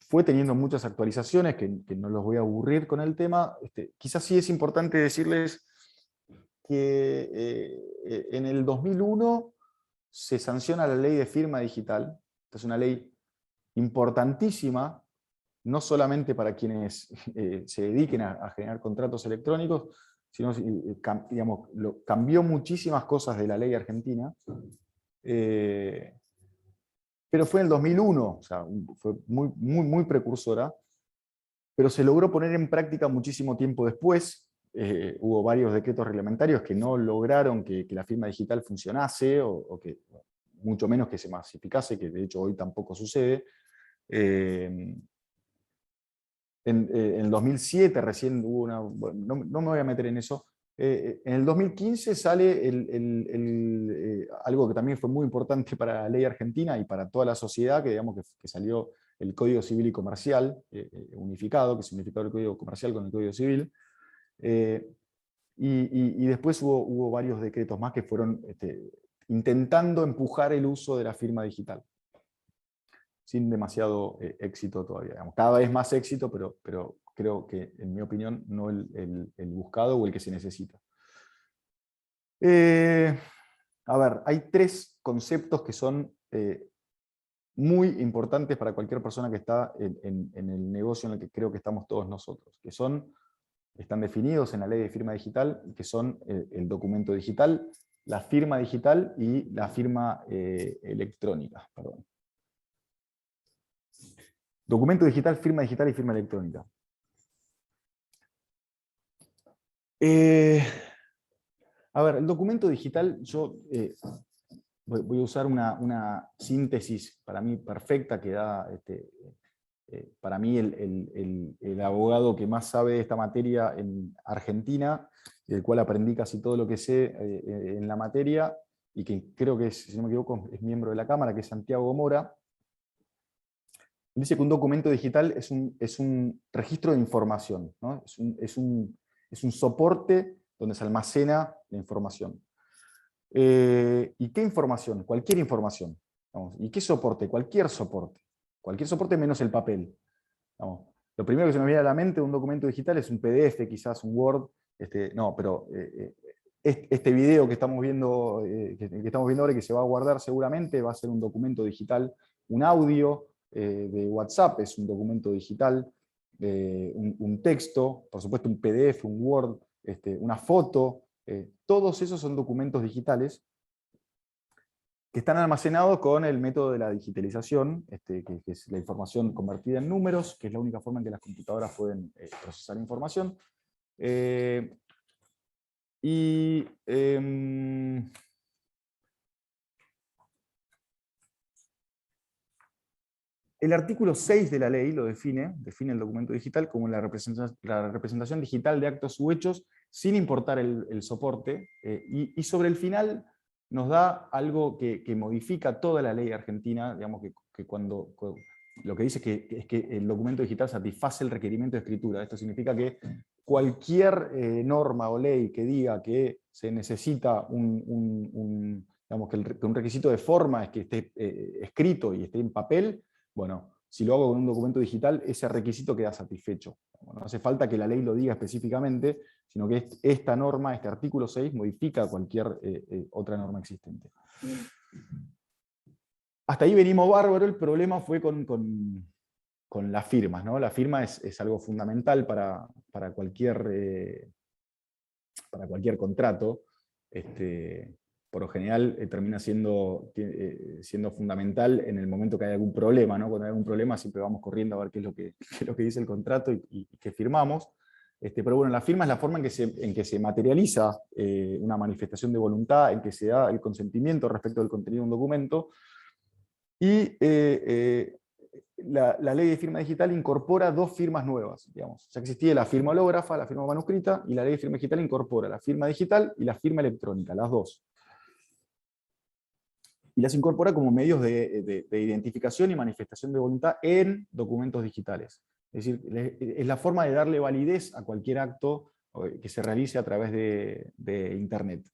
Fue teniendo muchas actualizaciones, que no los voy a aburrir con el tema. Quizás sí es importante decirles que en el 2001 se sanciona la ley de firma digital. Esta es una ley importantísima, no solamente para quienes se dediquen a generar contratos electrónicos, sino, digamos, cambió muchísimas cosas de la ley argentina. Pero fue en el 2001, o sea, fue muy precursora, pero se logró poner en práctica muchísimo tiempo después. Hubo varios decretos reglamentarios que no lograron que la firma digital funcionase, o que mucho menos que se masificase, que de hecho hoy tampoco sucede. En el 2007 recién hubo una... Bueno, no me voy a meter en eso. En el 2015 sale algo que también fue muy importante para la ley argentina y para toda la sociedad, que digamos que salió el Código Civil y Comercial unificado, que significó el Código Comercial con el Código Civil. Y después hubo varios decretos más que fueron intentando empujar el uso de la firma digital, sin demasiado éxito todavía. Digamos. Cada vez más éxito, pero creo que, en mi opinión, no el buscado o el que se necesita. A ver, hay tres conceptos que son muy importantes para cualquier persona que está en el negocio en el que creo que estamos todos nosotros, que están definidos en la ley de firma digital, que son el documento digital, la firma digital y la firma electrónica. Perdón. Documento digital, firma digital y firma electrónica. A ver, el documento digital, yo voy a usar una síntesis para mí perfecta que da para mí el abogado que más sabe de esta materia en Argentina, del cual aprendí casi todo lo que sé en la materia, y que creo que, si no me equivoco, es miembro de la Cámara, que es Santiago Mora. Dice que un documento digital es un registro de información, ¿no? Es un soporte donde se almacena la información. ¿Y qué información? Cualquier información. Vamos. ¿Y qué soporte? Cualquier soporte. Cualquier soporte menos el papel. Vamos. Lo primero que se me viene a la mente de un documento digital es un PDF, quizás un Word. No, pero este video que estamos viendo ahora, que se va a guardar seguramente, va a ser un documento digital. Un audio de WhatsApp es un documento digital. Un texto, por supuesto un PDF, un Word, una foto. Todos esos son documentos digitales que están almacenados con el método de la digitalización, que es la información convertida en números, que es la única forma en que las computadoras pueden procesar información. El artículo 6 de la ley lo define el documento digital como la representación digital de actos u hechos, sin importar el soporte, y sobre el final nos da algo que modifica toda la ley argentina, digamos que cuando lo que dice es que el documento digital satisface el requerimiento de escritura. Esto significa que cualquier norma o ley que diga que se necesita digamos que un requisito de forma es que esté escrito y esté en papel, bueno, si lo hago con un documento digital, ese requisito queda satisfecho. No hace falta que la ley lo diga específicamente, sino que esta norma, este artículo 6, modifica cualquier otra norma existente. Hasta ahí venimos bárbaro. El problema fue con las firmas, ¿no? La firma es algo fundamental para cualquier contrato. Por lo general termina siendo fundamental en el momento que hay algún problema, ¿no? Cuando hay algún problema siempre vamos corriendo a ver qué es lo que dice el contrato y qué firmamos. Pero bueno, la firma es la forma en que se materializa una manifestación de voluntad, en que se da el consentimiento respecto del contenido de un documento. Y la ley de firma digital incorpora 2 firmas nuevas, digamos. Ya existía la firma hológrafa, la firma manuscrita, y la ley de firma digital incorpora la firma digital y la firma electrónica, las dos. Y las incorpora como medios de identificación y manifestación de voluntad en documentos digitales. Es decir, es la forma de darle validez a cualquier acto que se realice a través de Internet.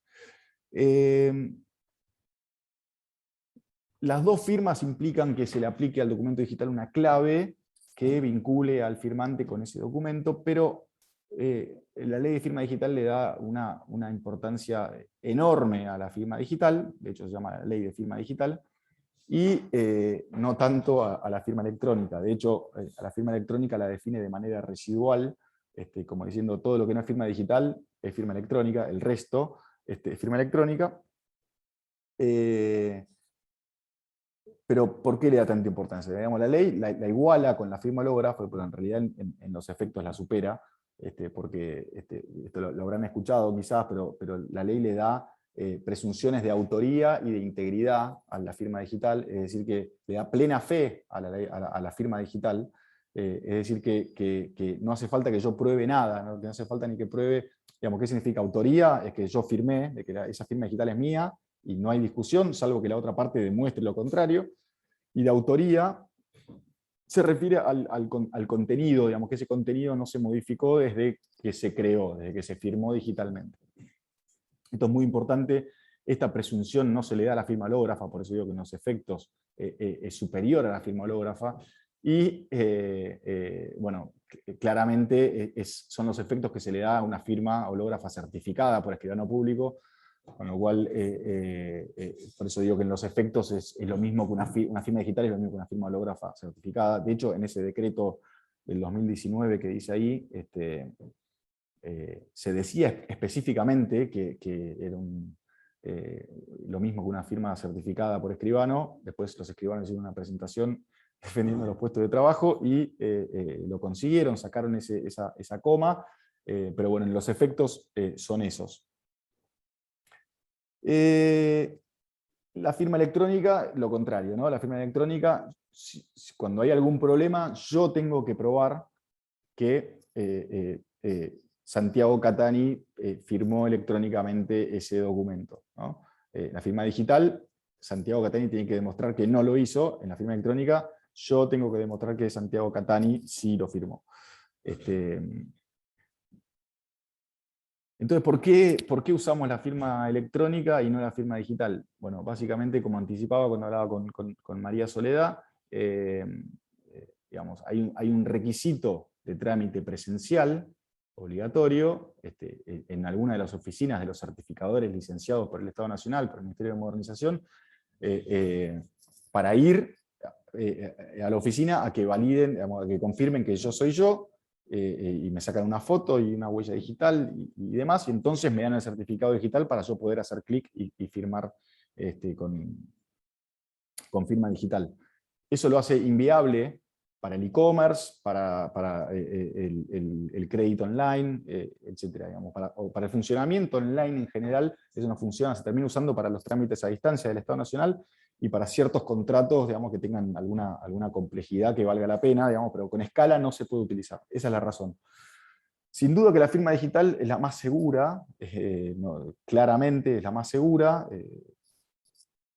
Las 2 firmas implican que se le aplique al documento digital una clave que vincule al firmante con ese documento, pero la ley de firma digital le da una importancia enorme a la firma digital, de hecho se llama la ley de firma digital, y no tanto a la firma electrónica. De hecho, a la firma electrónica la define de manera residual, como diciendo todo lo que no es firma digital es firma electrónica, el resto es firma electrónica. Pero ¿por qué le da tanta importancia? Digamos, la ley la iguala con la firma hológrafa, pero en realidad en los efectos la supera, porque esto lo habrán escuchado quizás, pero la ley le da presunciones de autoría y de integridad a la firma digital, es decir, que le da plena fe a la firma digital, es decir, que no hace falta que yo pruebe nada, ¿no? Que no hace falta ni que pruebe, digamos, ¿qué significa autoría? Es que yo firmé, de que esa firma digital es mía, y no hay discusión, salvo que la otra parte demuestre lo contrario. Y de autoría se refiere al contenido, digamos, que ese contenido no se modificó desde que se creó, desde que se firmó digitalmente. Esto es muy importante, esta presunción no se le da a la firma hológrafa, por eso digo que en los efectos es superior a la firma hológrafa, y bueno, claramente son los efectos que se le da a una firma hológrafa certificada por escribano público, con lo cual, por eso digo que en los efectos es lo mismo que una firma digital, es lo mismo que una firma hológrafa certificada. De hecho, en ese decreto del 2019 que dice ahí, se decía específicamente que era lo mismo que una firma certificada por escribano. Después los escribanos hicieron una presentación defendiendo los puestos de trabajo y lo consiguieron, sacaron esa coma, pero bueno, en los efectos son esos. La firma electrónica, lo contrario, ¿no? La firma electrónica, cuando hay algún problema, yo tengo que probar que Santiago Catani firmó electrónicamente ese documento, ¿no? La firma digital, Santiago Catani tiene que demostrar que no lo hizo. En la firma electrónica, yo tengo que demostrar que Santiago Catani sí lo firmó. Entonces, ¿por qué usamos la firma electrónica y no la firma digital? Bueno, básicamente, como anticipaba cuando hablaba con María Soledad, digamos, hay un requisito de trámite presencial obligatorio en alguna de las oficinas de los certificadores licenciados por el Estado Nacional, por el Ministerio de Modernización, para ir a la oficina a que validen, digamos, a que confirmen que yo soy yo, y me sacan una foto y una huella digital y demás, y entonces me dan el certificado digital para yo poder hacer clic y firmar con firma digital. Eso lo hace inviable para el e-commerce, para el crédito online, etc. O para el funcionamiento online en general, eso no funciona, se termina usando para los trámites a distancia del Estado Nacional y para ciertos contratos, digamos, que tengan alguna complejidad que valga la pena, digamos, pero con escala no se puede utilizar. Esa es la razón. Sin duda que la firma digital es la más segura, claramente es la más segura.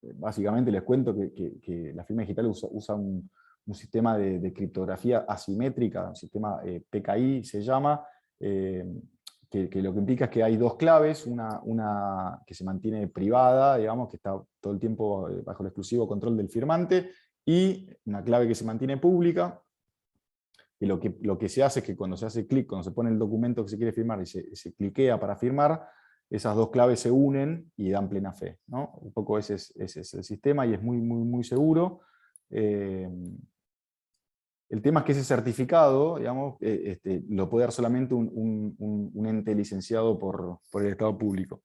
Básicamente les cuento que la firma digital usa un sistema de criptografía asimétrica, un sistema PKI se llama, que lo que implica es que hay 2 claves, una que se mantiene privada, digamos, que está todo el tiempo bajo el exclusivo control del firmante, y una clave que se mantiene pública, y lo que se hace es que cuando se hace clic, cuando se pone el documento que se quiere firmar y se cliquea para firmar, esas 2 claves se unen y dan plena fe, ¿no? Un poco ese es el sistema y es muy, muy, muy seguro. El tema es que ese certificado, digamos, lo puede dar solamente un ente licenciado por el Estado público.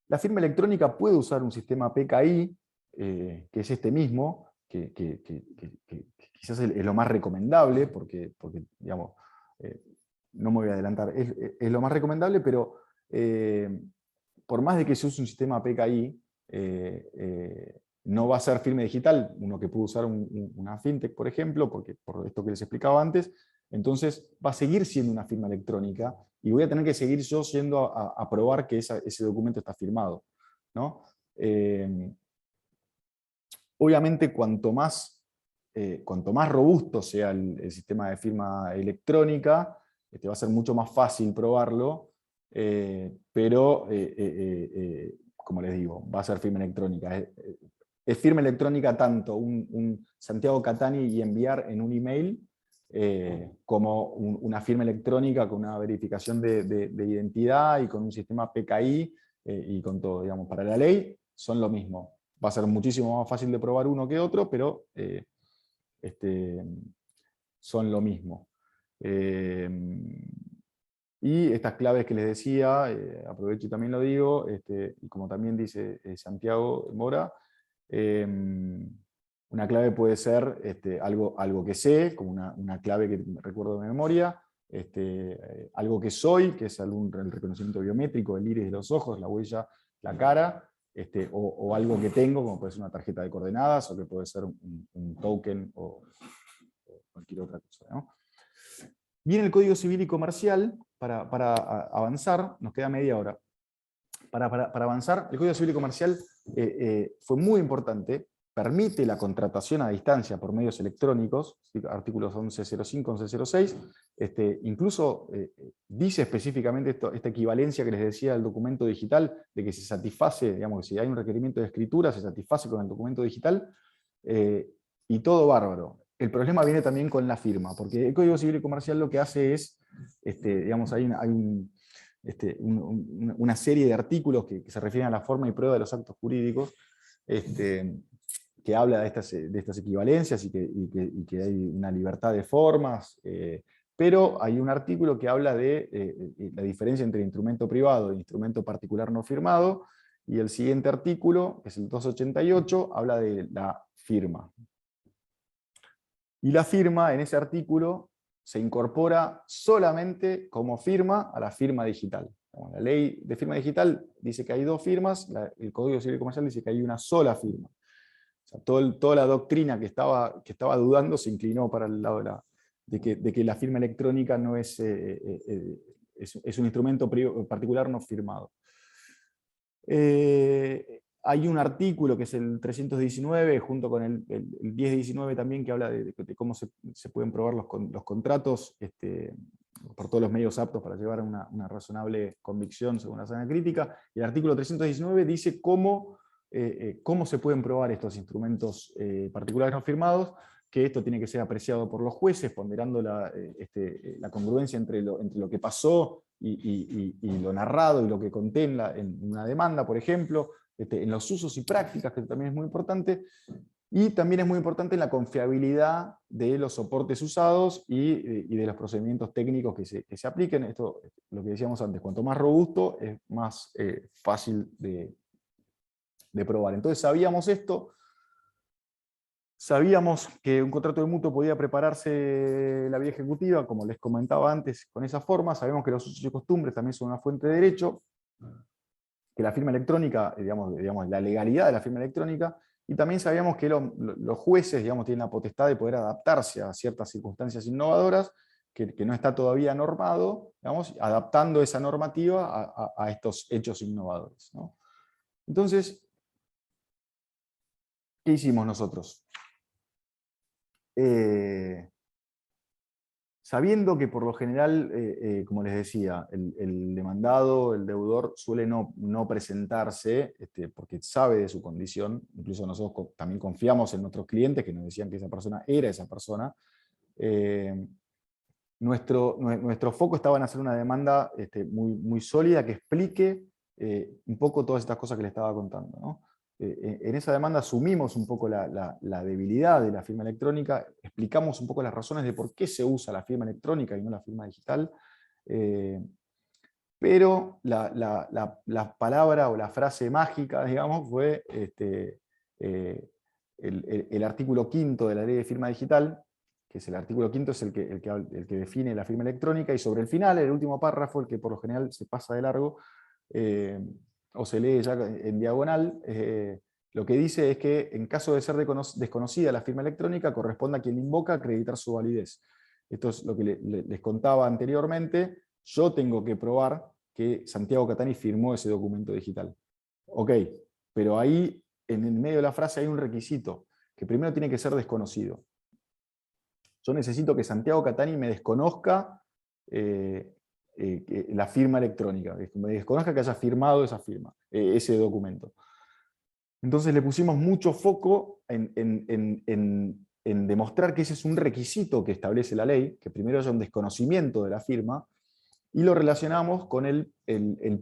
La firma electrónica puede usar un sistema PKI, que es este mismo, que quizás es lo más recomendable, porque digamos, no me voy a adelantar, es lo más recomendable, pero por más de que se use un sistema PKI, no va a ser firme digital, uno que puede usar una fintech, por ejemplo, porque, por esto que les explicaba antes, entonces va a seguir siendo una firma electrónica y voy a tener que seguir yo yendo a probar que ese documento está firmado, ¿no? Obviamente, cuanto más robusto sea el sistema de firma electrónica, va a ser mucho más fácil probarlo, pero, como les digo, va a ser firma electrónica. Es firma electrónica tanto un Santiago Catani y enviar en un email, como una firma electrónica con una verificación de identidad y con un sistema PKI y con todo, digamos, para la ley son lo mismo. Va a ser muchísimo más fácil de probar uno que otro, pero son lo mismo. Y estas claves que les decía, aprovecho y también lo digo, y como también dice Santiago Mora, una clave puede ser algo que sé, como una clave que recuerdo de memoria, algo que soy, que es el reconocimiento biométrico, el iris de los ojos, la huella, la cara, o algo que tengo, como puede ser una tarjeta de coordenadas, o que puede ser un token, o cualquier otra cosa, ¿no? Viene el Código Civil y Comercial, para avanzar, nos queda media hora. Para avanzar, el Código Civil y Comercial fue muy importante, permite la contratación a distancia por medios electrónicos, artículos 1105, 1106, incluso dice específicamente esta equivalencia que les decía del documento digital, de que se satisface, digamos, que si hay un requerimiento de escritura, se satisface con el documento digital, y todo bárbaro. El problema viene también con la firma, porque el Código Civil y Comercial lo que hace es, digamos, hay una serie de artículos que se refieren a la forma y prueba de los actos jurídicos, que habla de estas equivalencias y que hay una libertad de formas, pero hay un artículo que habla de la diferencia entre instrumento privado e instrumento particular no firmado, y el siguiente artículo, que es el 288, habla de la firma. Y la firma, en ese artículo, se incorpora solamente como firma a la firma digital. La ley de firma digital dice que hay dos firmas, el Código Civil y Comercial dice que hay una sola firma. O sea, toda la doctrina que estaba dudando se inclinó para el lado de que la firma electrónica no es un instrumento particular no firmado. Hay un artículo que es el 319, junto con el 1019 también, que habla de cómo se pueden probar los contratos por todos los medios aptos para llevar a una razonable convicción según la sana crítica. Y el artículo 319 dice cómo se pueden probar estos instrumentos particulares no firmados, que esto tiene que ser apreciado por los jueces, ponderando la congruencia entre lo que pasó y lo narrado y lo que contiene en una demanda, por ejemplo, en los usos y prácticas, que también es muy importante, y también es muy importante en la confiabilidad de los soportes usados y de los procedimientos técnicos que se apliquen. Esto, lo que decíamos antes, cuanto más robusto, es más fácil de probar. Entonces sabíamos esto, sabíamos que un contrato de mutuo podía prepararse la vía ejecutiva, como les comentaba antes, con esa forma. Sabemos que los usos y costumbres también son una fuente de derecho, que la firma electrónica, digamos, la legalidad de la firma electrónica, y también sabíamos que los jueces, digamos, tienen la potestad de poder adaptarse a ciertas circunstancias innovadoras, que no está todavía normado, digamos, adaptando esa normativa a estos hechos innovadores, ¿no? Entonces, ¿qué hicimos nosotros? Sabiendo que por lo general, como les decía, el demandado, el deudor, suele no presentarse porque sabe de su condición. Incluso nosotros también confiamos en nuestros clientes que nos decían que esa persona era esa persona. Nuestro foco estaba en hacer una demanda muy sólida que explique un poco todas estas cosas que les estaba contando, ¿no? En esa demanda asumimos un poco la debilidad de la firma electrónica, explicamos un poco las razones de por qué se usa la firma electrónica y no la firma digital, pero la palabra o la frase mágica, digamos, fue el artículo 5 de la ley de firma digital, que es el artículo 5, es el que define la firma electrónica, y sobre el final, el último párrafo, el que por lo general se pasa de largo, o se lee ya en diagonal, lo que dice es que en caso de ser desconocida la firma electrónica, corresponde a quien invoca acreditar su validez. Esto es lo que les contaba anteriormente. Yo tengo que probar que Santiago Catani firmó ese documento digital. Ok, pero ahí en el medio de la frase hay un requisito, que primero tiene que ser desconocido. Yo necesito que Santiago Catani me desconozca la firma electrónica, que me desconozca que haya firmado esa firma, ese documento. Entonces le pusimos mucho foco en demostrar que ese es un requisito que establece la ley, que primero haya un desconocimiento de la firma, y lo relacionamos con el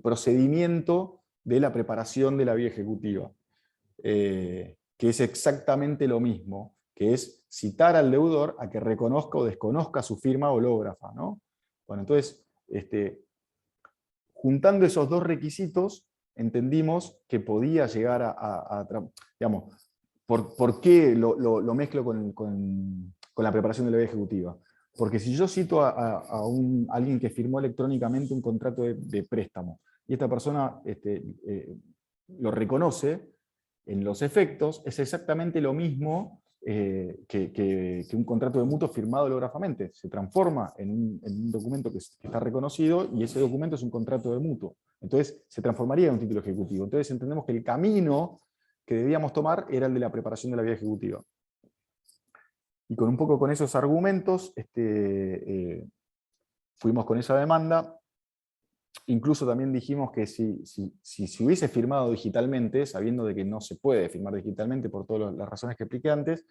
procedimiento de la preparación de la vía ejecutiva, que es exactamente lo mismo, que es citar al deudor a que reconozca o desconozca su firma hológrafa, ¿no? Bueno, entonces, juntando esos dos requisitos, entendimos que podía llegar digamos, ¿por qué lo mezclo con la preparación de la vía ejecutiva? Porque si yo cito a alguien que firmó electrónicamente un contrato de préstamo, y esta persona lo reconoce, en los efectos es exactamente lo mismo que un contrato de mutuo firmado hológrafamente. Se transforma en un documento que está reconocido, y ese documento es un contrato de mutuo. Entonces se transformaría en un título ejecutivo. Entonces entendemos que el camino que debíamos tomar era el de la preparación de la vía ejecutiva. Y con un poco con esos argumentos fuimos con esa demanda. Incluso también dijimos que si se hubiese firmado digitalmente, sabiendo de que no se puede firmar digitalmente por todas las razones que expliqué antes,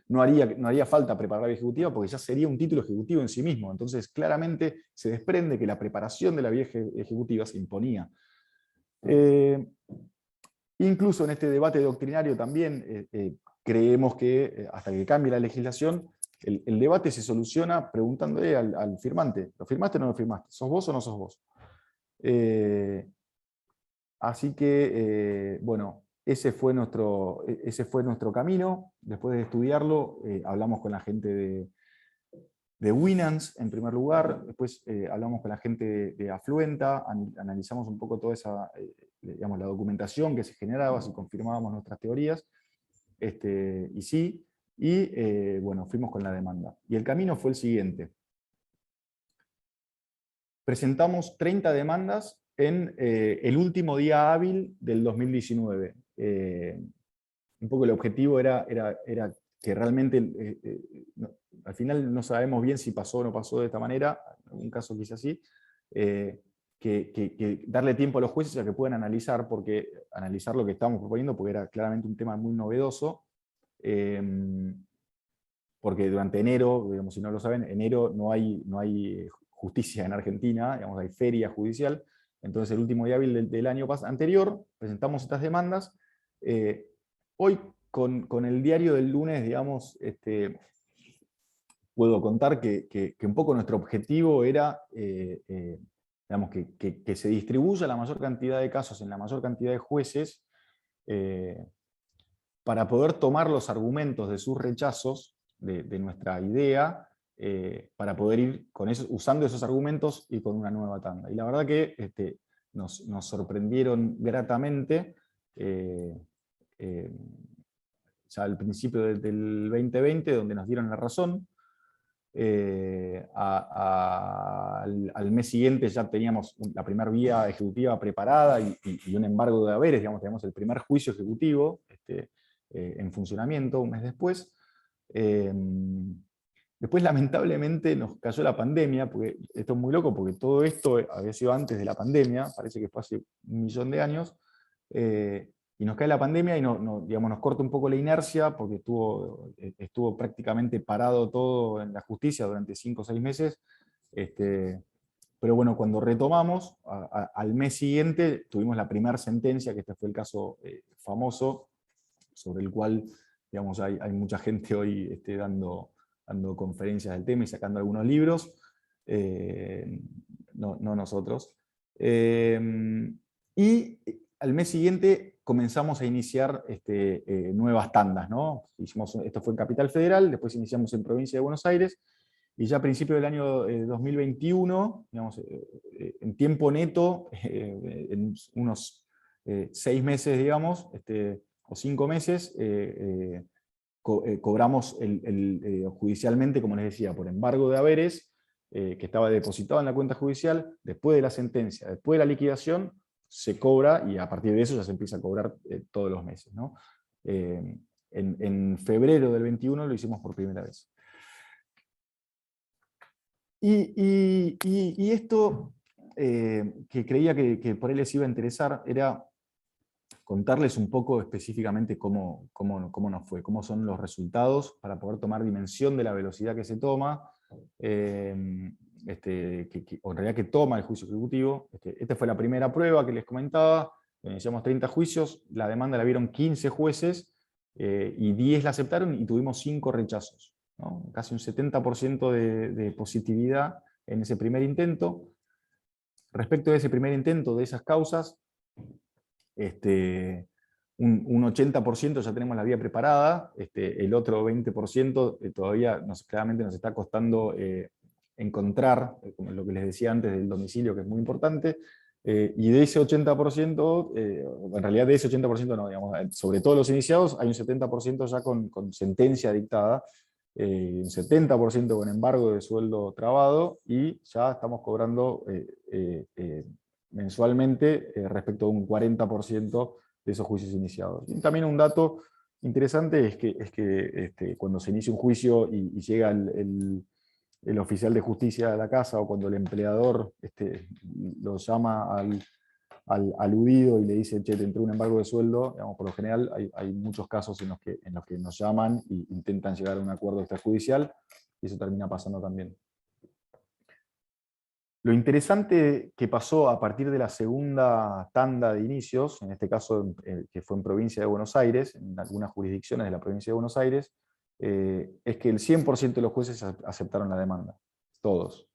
no haría falta preparar la vía ejecutiva, porque ya sería un título ejecutivo en sí mismo. Entonces claramente se desprende que la preparación de la vía ejecutiva se imponía. Incluso en este debate doctrinario también creemos que hasta que cambie la legislación, el debate se soluciona preguntándole al firmante: ¿lo firmaste o no lo firmaste? ¿Sos vos o no sos vos? Así que, bueno, ese fue nuestro camino. Después de estudiarlo, hablamos con la gente de Winans en primer lugar, después hablamos con la gente de Afluenta, analizamos un poco toda esa, digamos, la documentación que se generaba, si confirmábamos nuestras teorías, y sí, y bueno, fuimos con la demanda. Y el camino fue el siguiente. Presentamos 30 demandas en el último día hábil del 2019. Un poco el objetivo era que realmente, al final no sabemos bien si pasó o no pasó de esta manera, en algún caso quizás sí, que darle tiempo a los jueces a que puedan analizar lo que estábamos proponiendo, porque era claramente un tema muy novedoso, porque durante enero, digamos, si no lo saben, enero no hay justicia en Argentina, digamos, hay feria judicial. Entonces el último día hábil del año anterior presentamos estas demandas. Hoy con el diario del lunes, digamos, puedo contar que un poco nuestro objetivo era digamos, que se distribuya la mayor cantidad de casos en la mayor cantidad de jueces, para poder tomar los argumentos de sus rechazos de nuestra idea, para poder ir usando esos argumentos y con una nueva tanda. Y la verdad que nos sorprendieron gratamente. Ya al principio del 2020, donde nos dieron la razón. Al mes siguiente ya teníamos la primera vía ejecutiva preparada y un embargo de haberes, digamos, teníamos el primer juicio ejecutivo en funcionamiento un mes después. Después lamentablemente nos cayó la pandemia, porque esto es muy loco, porque todo esto había sido antes de la pandemia, parece que fue hace 1.000.000 de años, y nos cae la pandemia y digamos, nos corta un poco la inercia, porque estuvo prácticamente parado todo en la justicia durante 5 o 6 meses. Pero bueno, cuando retomamos, al mes siguiente tuvimos la primera sentencia, que este fue el caso famoso, sobre el cual, digamos, hay mucha gente hoy dando conferencias del tema y sacando algunos libros, no nosotros. Y al mes siguiente comenzamos a iniciar nuevas tandas, ¿no? Esto fue en Capital Federal, después iniciamos en Provincia de Buenos Aires, y ya a principios del año 2021, digamos, en tiempo neto, en unos 6 meses, digamos, o 5 meses, cobramos judicialmente, como les decía, por embargo de haberes, que estaba depositado en la cuenta judicial. Después de la sentencia, después de la liquidación, se cobra, y a partir de eso ya se empieza a cobrar todos los meses, ¿no? En febrero del 21 lo hicimos por primera vez. Y esto que creía que por ahí les iba a interesar era contarles un poco específicamente cómo nos fue, cómo son los resultados para poder tomar dimensión de la velocidad que se toma, o en realidad que toma el juicio ejecutivo. Esta fue la primera prueba que les comentaba. Iniciamos 30 juicios, la demanda la vieron 15 jueces, y 10 la aceptaron y tuvimos 5 rechazos, ¿no? Casi un 70% de positividad en ese primer intento. Respecto de ese primer intento, de esas causas, un 80% ya tenemos la vía preparada, el otro 20% todavía claramente nos está costando encontrar, como lo que les decía antes del domicilio, que es muy importante, y de ese 80%, en realidad de ese 80% no, digamos, sobre todo los iniciados, hay un 70% ya con sentencia dictada, un 70% con embargo de sueldo trabado, y ya estamos cobrando mensualmente respecto a un 40% de esos juicios iniciados. Y también un dato interesante es que cuando se inicia un juicio y llega el oficial de justicia a la casa, o cuando el empleador lo llama al aludido y le dice, che, te entró un embargo de sueldo, digamos, por lo general hay muchos casos en los que nos llaman e intentan llegar a un acuerdo extrajudicial, y eso termina pasando también. Lo interesante que pasó a partir de la segunda tanda de inicios, en este caso que fue en Provincia de Buenos Aires, en algunas jurisdicciones de la Provincia de Buenos Aires, es que el 100% de los jueces aceptaron la demanda, todos.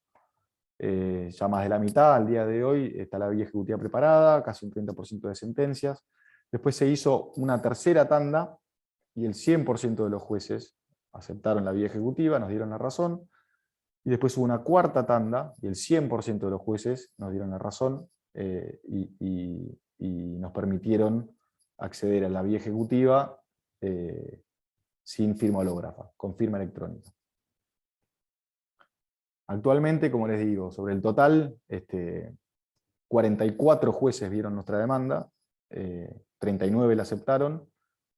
Ya más de la mitad, al día de hoy, está la vía ejecutiva preparada, casi un 30% de sentencias. Después se hizo una tercera tanda, y el 100% de los jueces aceptaron la vía ejecutiva, nos dieron la razón. Y después hubo una cuarta tanda, y el 100% de los jueces nos dieron la razón, y nos permitieron acceder a la vía ejecutiva sin firma hológrafa, con firma electrónica. Actualmente, como les digo, sobre el total, 44 jueces vieron nuestra demanda, 39 la aceptaron,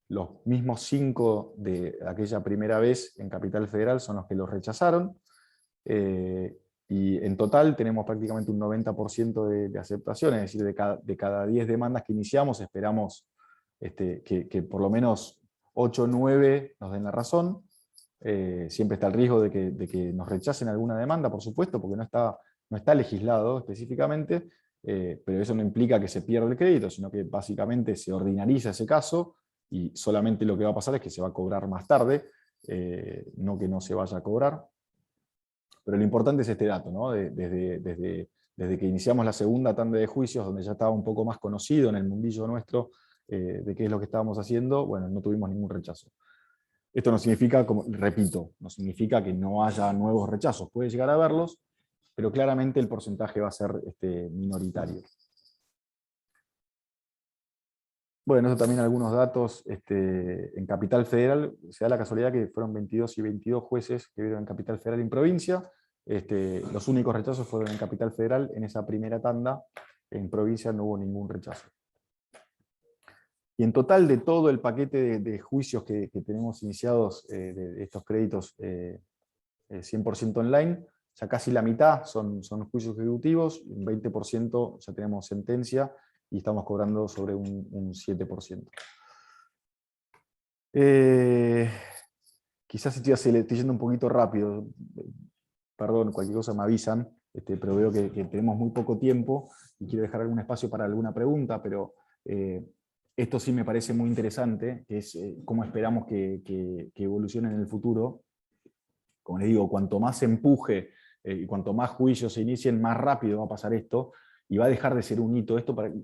los mismos 5 de aquella primera vez en Capital Federal son los que los rechazaron. Y en total tenemos prácticamente un 90% de aceptación, es decir, de cada 10 demandas que iniciamos, esperamos que por lo menos 8 o 9 nos den la razón. Siempre está el riesgo de que nos rechacen alguna demanda, por supuesto, porque no está legislado específicamente, pero eso no implica que se pierda el crédito, sino que básicamente se ordinariza ese caso, y solamente lo que va a pasar es que se va a cobrar más tarde, no que no se vaya a cobrar. Pero lo importante es este dato, ¿no? Desde que iniciamos la segunda tanda de juicios, donde ya estaba un poco más conocido en el mundillo nuestro de qué es lo que estábamos haciendo, bueno, no tuvimos ningún rechazo. Esto no significa, como repito, no significa que no haya nuevos rechazos, puede llegar a haberlos, pero claramente el porcentaje va a ser minoritario. Bueno, eso también algunos datos. En Capital Federal, se da la casualidad que fueron 22 y 22 jueces que vieron en Capital Federal y en provincia. Los únicos rechazos fueron en Capital Federal en esa primera tanda. En provincia no hubo ningún rechazo. Y en total, de todo el paquete de juicios que tenemos iniciados, de estos créditos 100% online, ya casi la mitad son juicios ejecutivos, un 20% ya tenemos sentencia, y estamos cobrando sobre un 7%. Quizás estoy yendo un poquito rápido, perdón, cualquier cosa me avisan, pero veo que tenemos muy poco tiempo, y quiero dejar algún espacio para alguna pregunta, pero esto sí me parece muy interesante, que es cómo esperamos que evolucione en el futuro. Como les digo, cuanto más se empuje y cuanto más juicios se inicien, más rápido va a pasar esto, y va a dejar de ser un hito. Esto, para que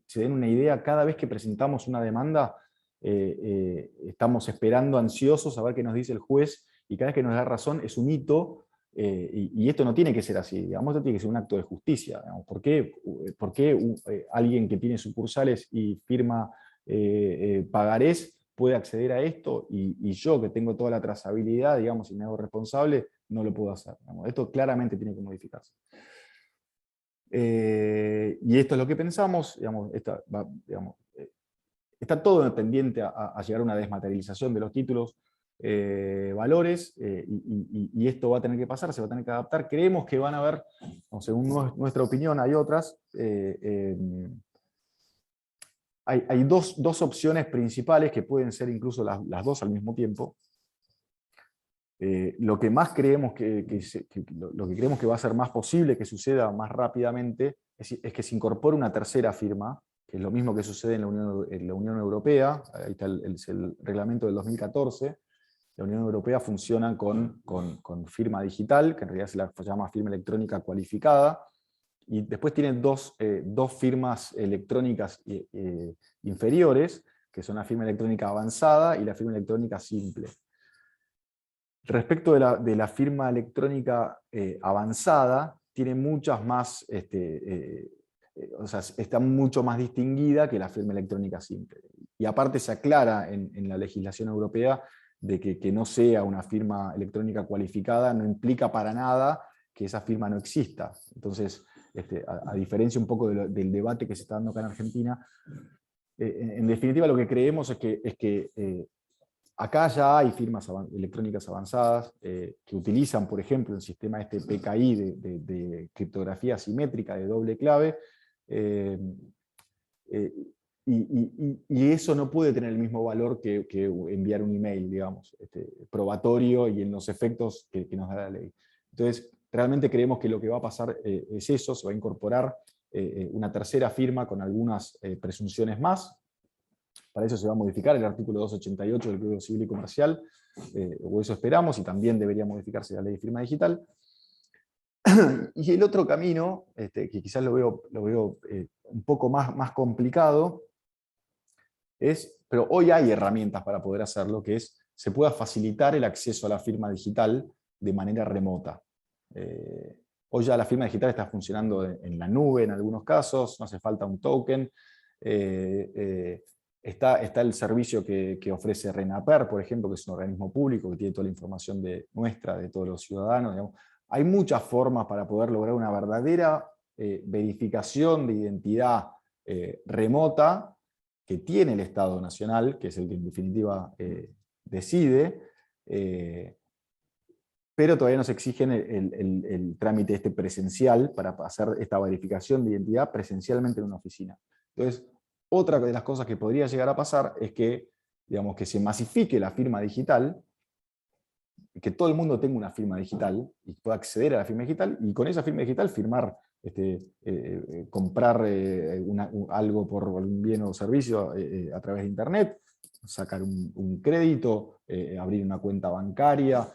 se den una idea, cada vez que presentamos una demanda, estamos esperando ansiosos a ver qué nos dice el juez, y cada vez que nos da razón es un hito, Y esto no tiene que ser así, digamos, esto tiene que ser un acto de justicia. Digamos. ¿Por qué alguien que tiene sucursales y firma pagarés puede acceder a esto y yo, que tengo toda la trazabilidad, digamos, y me hago responsable, no lo puedo hacer? Digamos. Esto claramente tiene que modificarse. Y esto es lo que pensamos, digamos, está todo pendiente a llegar a una desmaterialización de los títulos, valores, y esto va a tener que pasar, se va a tener que adaptar. Creemos que van a haber, según nuestra opinión, hay otras, hay dos opciones principales que pueden ser incluso las dos al mismo tiempo. Lo que más creemos lo que creemos que va a ser más posible que suceda más rápidamente es que se incorpore una tercera firma, que es lo mismo que sucede en la Unión Europea. Ahí está el reglamento del 2014. La Unión Europea funciona con firma digital, que en realidad se llama firma electrónica cualificada, y después tienen dos firmas electrónicas inferiores, que son la firma electrónica avanzada y la firma electrónica simple. Respecto de la firma electrónica avanzada, tiene muchas más, o sea, está mucho más distinguida que la firma electrónica simple. Y aparte se aclara en la legislación europea de que no sea una firma electrónica cualificada no implica para nada que esa firma no exista. Entonces, a diferencia un poco del debate que se está dando acá en Argentina, en definitiva lo que creemos es que acá ya hay firmas electrónicas avanzadas que utilizan, por ejemplo, el sistema PKI de criptografía asimétrica de doble clave, y eso no puede tener el mismo valor que enviar un email, digamos, probatorio y en los efectos que nos da la ley. Entonces, realmente creemos que lo que va a pasar es eso, se va a incorporar una tercera firma con algunas presunciones más. Para eso se va a modificar el artículo 288 del Código Civil y Comercial, o eso esperamos, y también debería modificarse la ley de firma digital. Y el otro camino, que quizás lo veo un poco más complicado, pero hoy hay herramientas para poder hacerlo, que se pueda facilitar el acceso a la firma digital de manera remota. Hoy ya la firma digital está funcionando en la nube en algunos casos, no hace falta un token. Está el servicio que ofrece RENAPER, por ejemplo, que es un organismo público que tiene toda la información nuestra, de todos los ciudadanos. Digamos. Hay muchas formas para poder lograr una verdadera verificación de identidad remota que tiene el Estado Nacional, que es el que en definitiva decide, pero todavía nos exigen el trámite presencial para hacer esta verificación de identidad presencialmente en una oficina. Entonces, otra de las cosas que podría llegar a pasar es que, digamos, que se masifique la firma digital, que todo el mundo tenga una firma digital y pueda acceder a la firma digital, y con esa firma digital firmar, comprar algo por algún bien o servicio a través de internet, sacar un crédito, abrir una cuenta bancaria,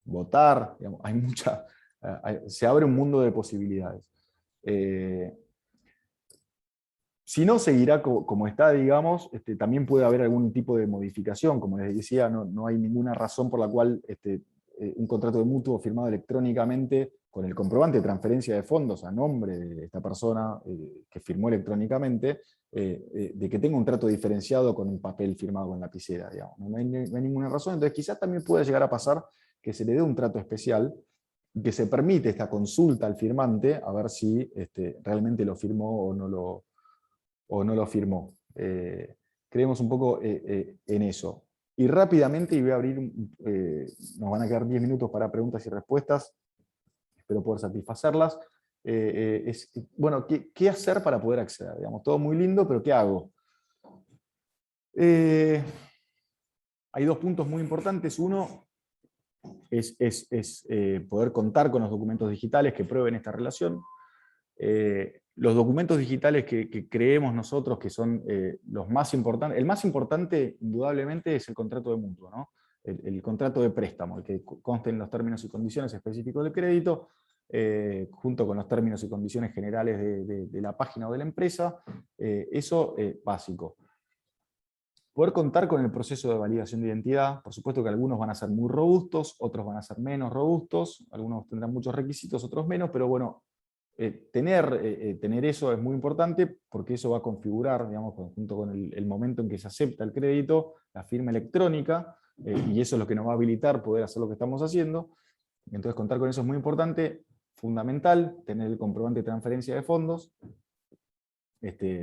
votar, digamos, se abre un mundo de posibilidades. Si no seguirá como está, digamos, también puede haber algún tipo de modificación. Como les decía, no hay ninguna razón por la cual un contrato de mutuo firmado electrónicamente con el comprobante de transferencia de fondos a nombre de esta persona que firmó electrónicamente, de que tenga un trato diferenciado con un papel firmado con lapicera. Digamos. No hay ninguna razón. Entonces quizás también pueda llegar a pasar que se le dé un trato especial y que se permite esta consulta al firmante a ver si realmente lo firmó o no lo firmó. Creemos un poco en eso. Y rápidamente, y voy a abrir, nos van a quedar 10 minutos para preguntas y respuestas, espero poder satisfacerlas. Bueno, ¿qué hacer para poder acceder? Digamos, todo muy lindo, pero ¿qué hago? Hay dos puntos muy importantes. Uno es poder contar con los documentos digitales que prueben esta relación. Los documentos digitales que creemos nosotros que son los más importantes, el más importante indudablemente es el contrato de mutuo, ¿no? El contrato de préstamo, el que conste en los términos y condiciones específicos del crédito, junto con los términos y condiciones generales de la página o de la empresa, eso básico. Poder contar con el proceso de validación de identidad. Por supuesto que algunos van a ser muy robustos, otros van a ser menos robustos, algunos tendrán muchos requisitos, otros menos, pero bueno, tener eso es muy importante porque eso va a configurar, digamos, junto con el momento en que se acepta el crédito, la firma electrónica, y eso es lo que nos va a habilitar poder hacer lo que estamos haciendo. Entonces contar con eso es muy importante, fundamental, tener el comprobante de transferencia de fondos.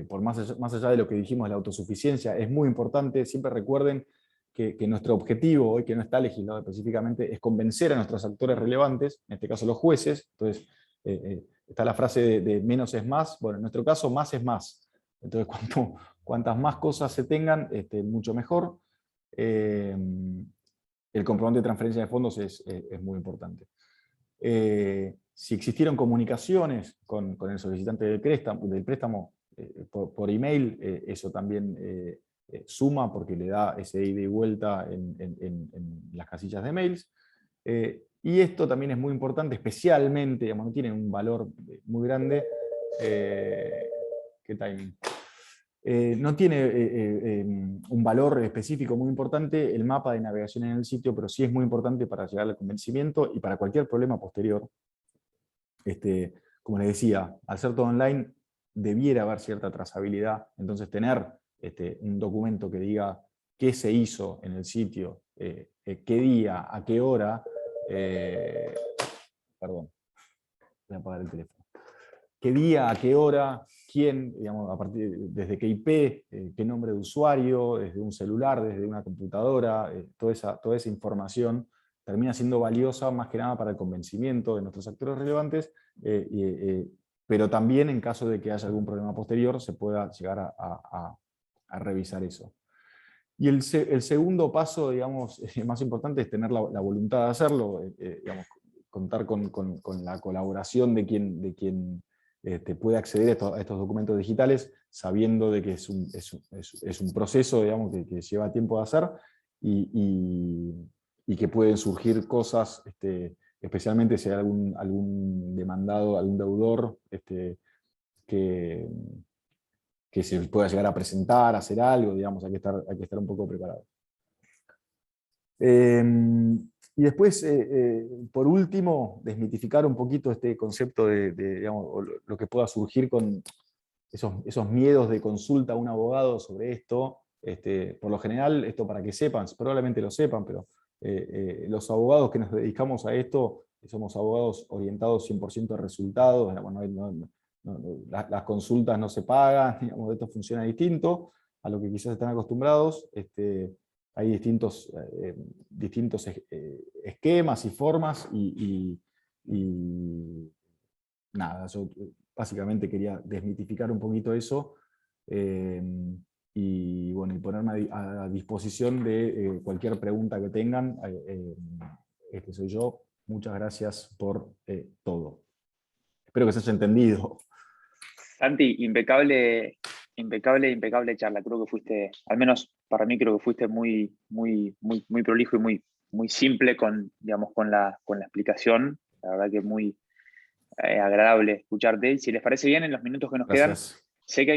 Por más allá de lo que dijimos de la autosuficiencia, es muy importante, siempre recuerden que nuestro objetivo, hoy que no está legislado específicamente, es convencer a nuestros actores relevantes, en este caso los jueces. Entonces, está la frase de menos es más. Bueno, en nuestro caso, más es más. Entonces, cuantas más cosas se tengan, mucho mejor. El comprobante de transferencia de fondos es muy importante. Si existieron comunicaciones con el solicitante del préstamo por email, eso también suma porque le da ese ida y vuelta en las casillas de mails. Y esto también es muy importante, especialmente, digamos, no tiene un valor muy grande. ¿Qué timing? No tiene un valor específico muy importante el mapa de navegación en el sitio, pero sí es muy importante para llegar al convencimiento y para cualquier problema posterior. Como les decía, al ser todo online, debiera haber cierta trazabilidad. Entonces tener un documento que diga qué se hizo en el sitio, qué día, a qué hora, perdón, voy a apagar el teléfono. Qué día, a qué hora, quién, digamos, desde qué IP, qué nombre de usuario, desde un celular, desde una computadora, toda esa información termina siendo valiosa más que nada para el convencimiento de nuestros actores relevantes, pero también en caso de que haya algún problema posterior se pueda llegar a revisar eso. Y el segundo paso, digamos, más importante es tener la voluntad de hacerlo, digamos, contar con la colaboración de quien puede acceder a estos documentos digitales, sabiendo de que es un proceso, digamos, que lleva tiempo de hacer, y que pueden surgir cosas, especialmente si hay algún demandado, algún deudor, que se pueda llegar a presentar, a hacer algo, digamos, hay que estar un poco preparado. Y después, por último, desmitificar un poquito este concepto digamos, lo que pueda surgir con esos miedos de consulta a un abogado sobre esto. Por lo general, esto para que sepan, probablemente lo sepan, pero los abogados que nos dedicamos a esto, somos abogados orientados 100% a resultados, digamos, las consultas no se pagan, digamos, esto funciona distinto a lo que quizás están acostumbrados. Hay distintos esquemas y formas, y nada, yo básicamente quería desmitificar un poquito eso, y bueno, y ponerme a disposición de cualquier pregunta que tengan. Este soy yo. Muchas gracias por todo. Espero que se haya entendido. Santi, impecable charla. Creo que fuiste, al menos para mí, creo que fuiste muy prolijo y muy simple digamos, con la explicación. La verdad que muy agradable escucharte. Y si les parece bien, en los minutos que nos quedan, Gracias. sé que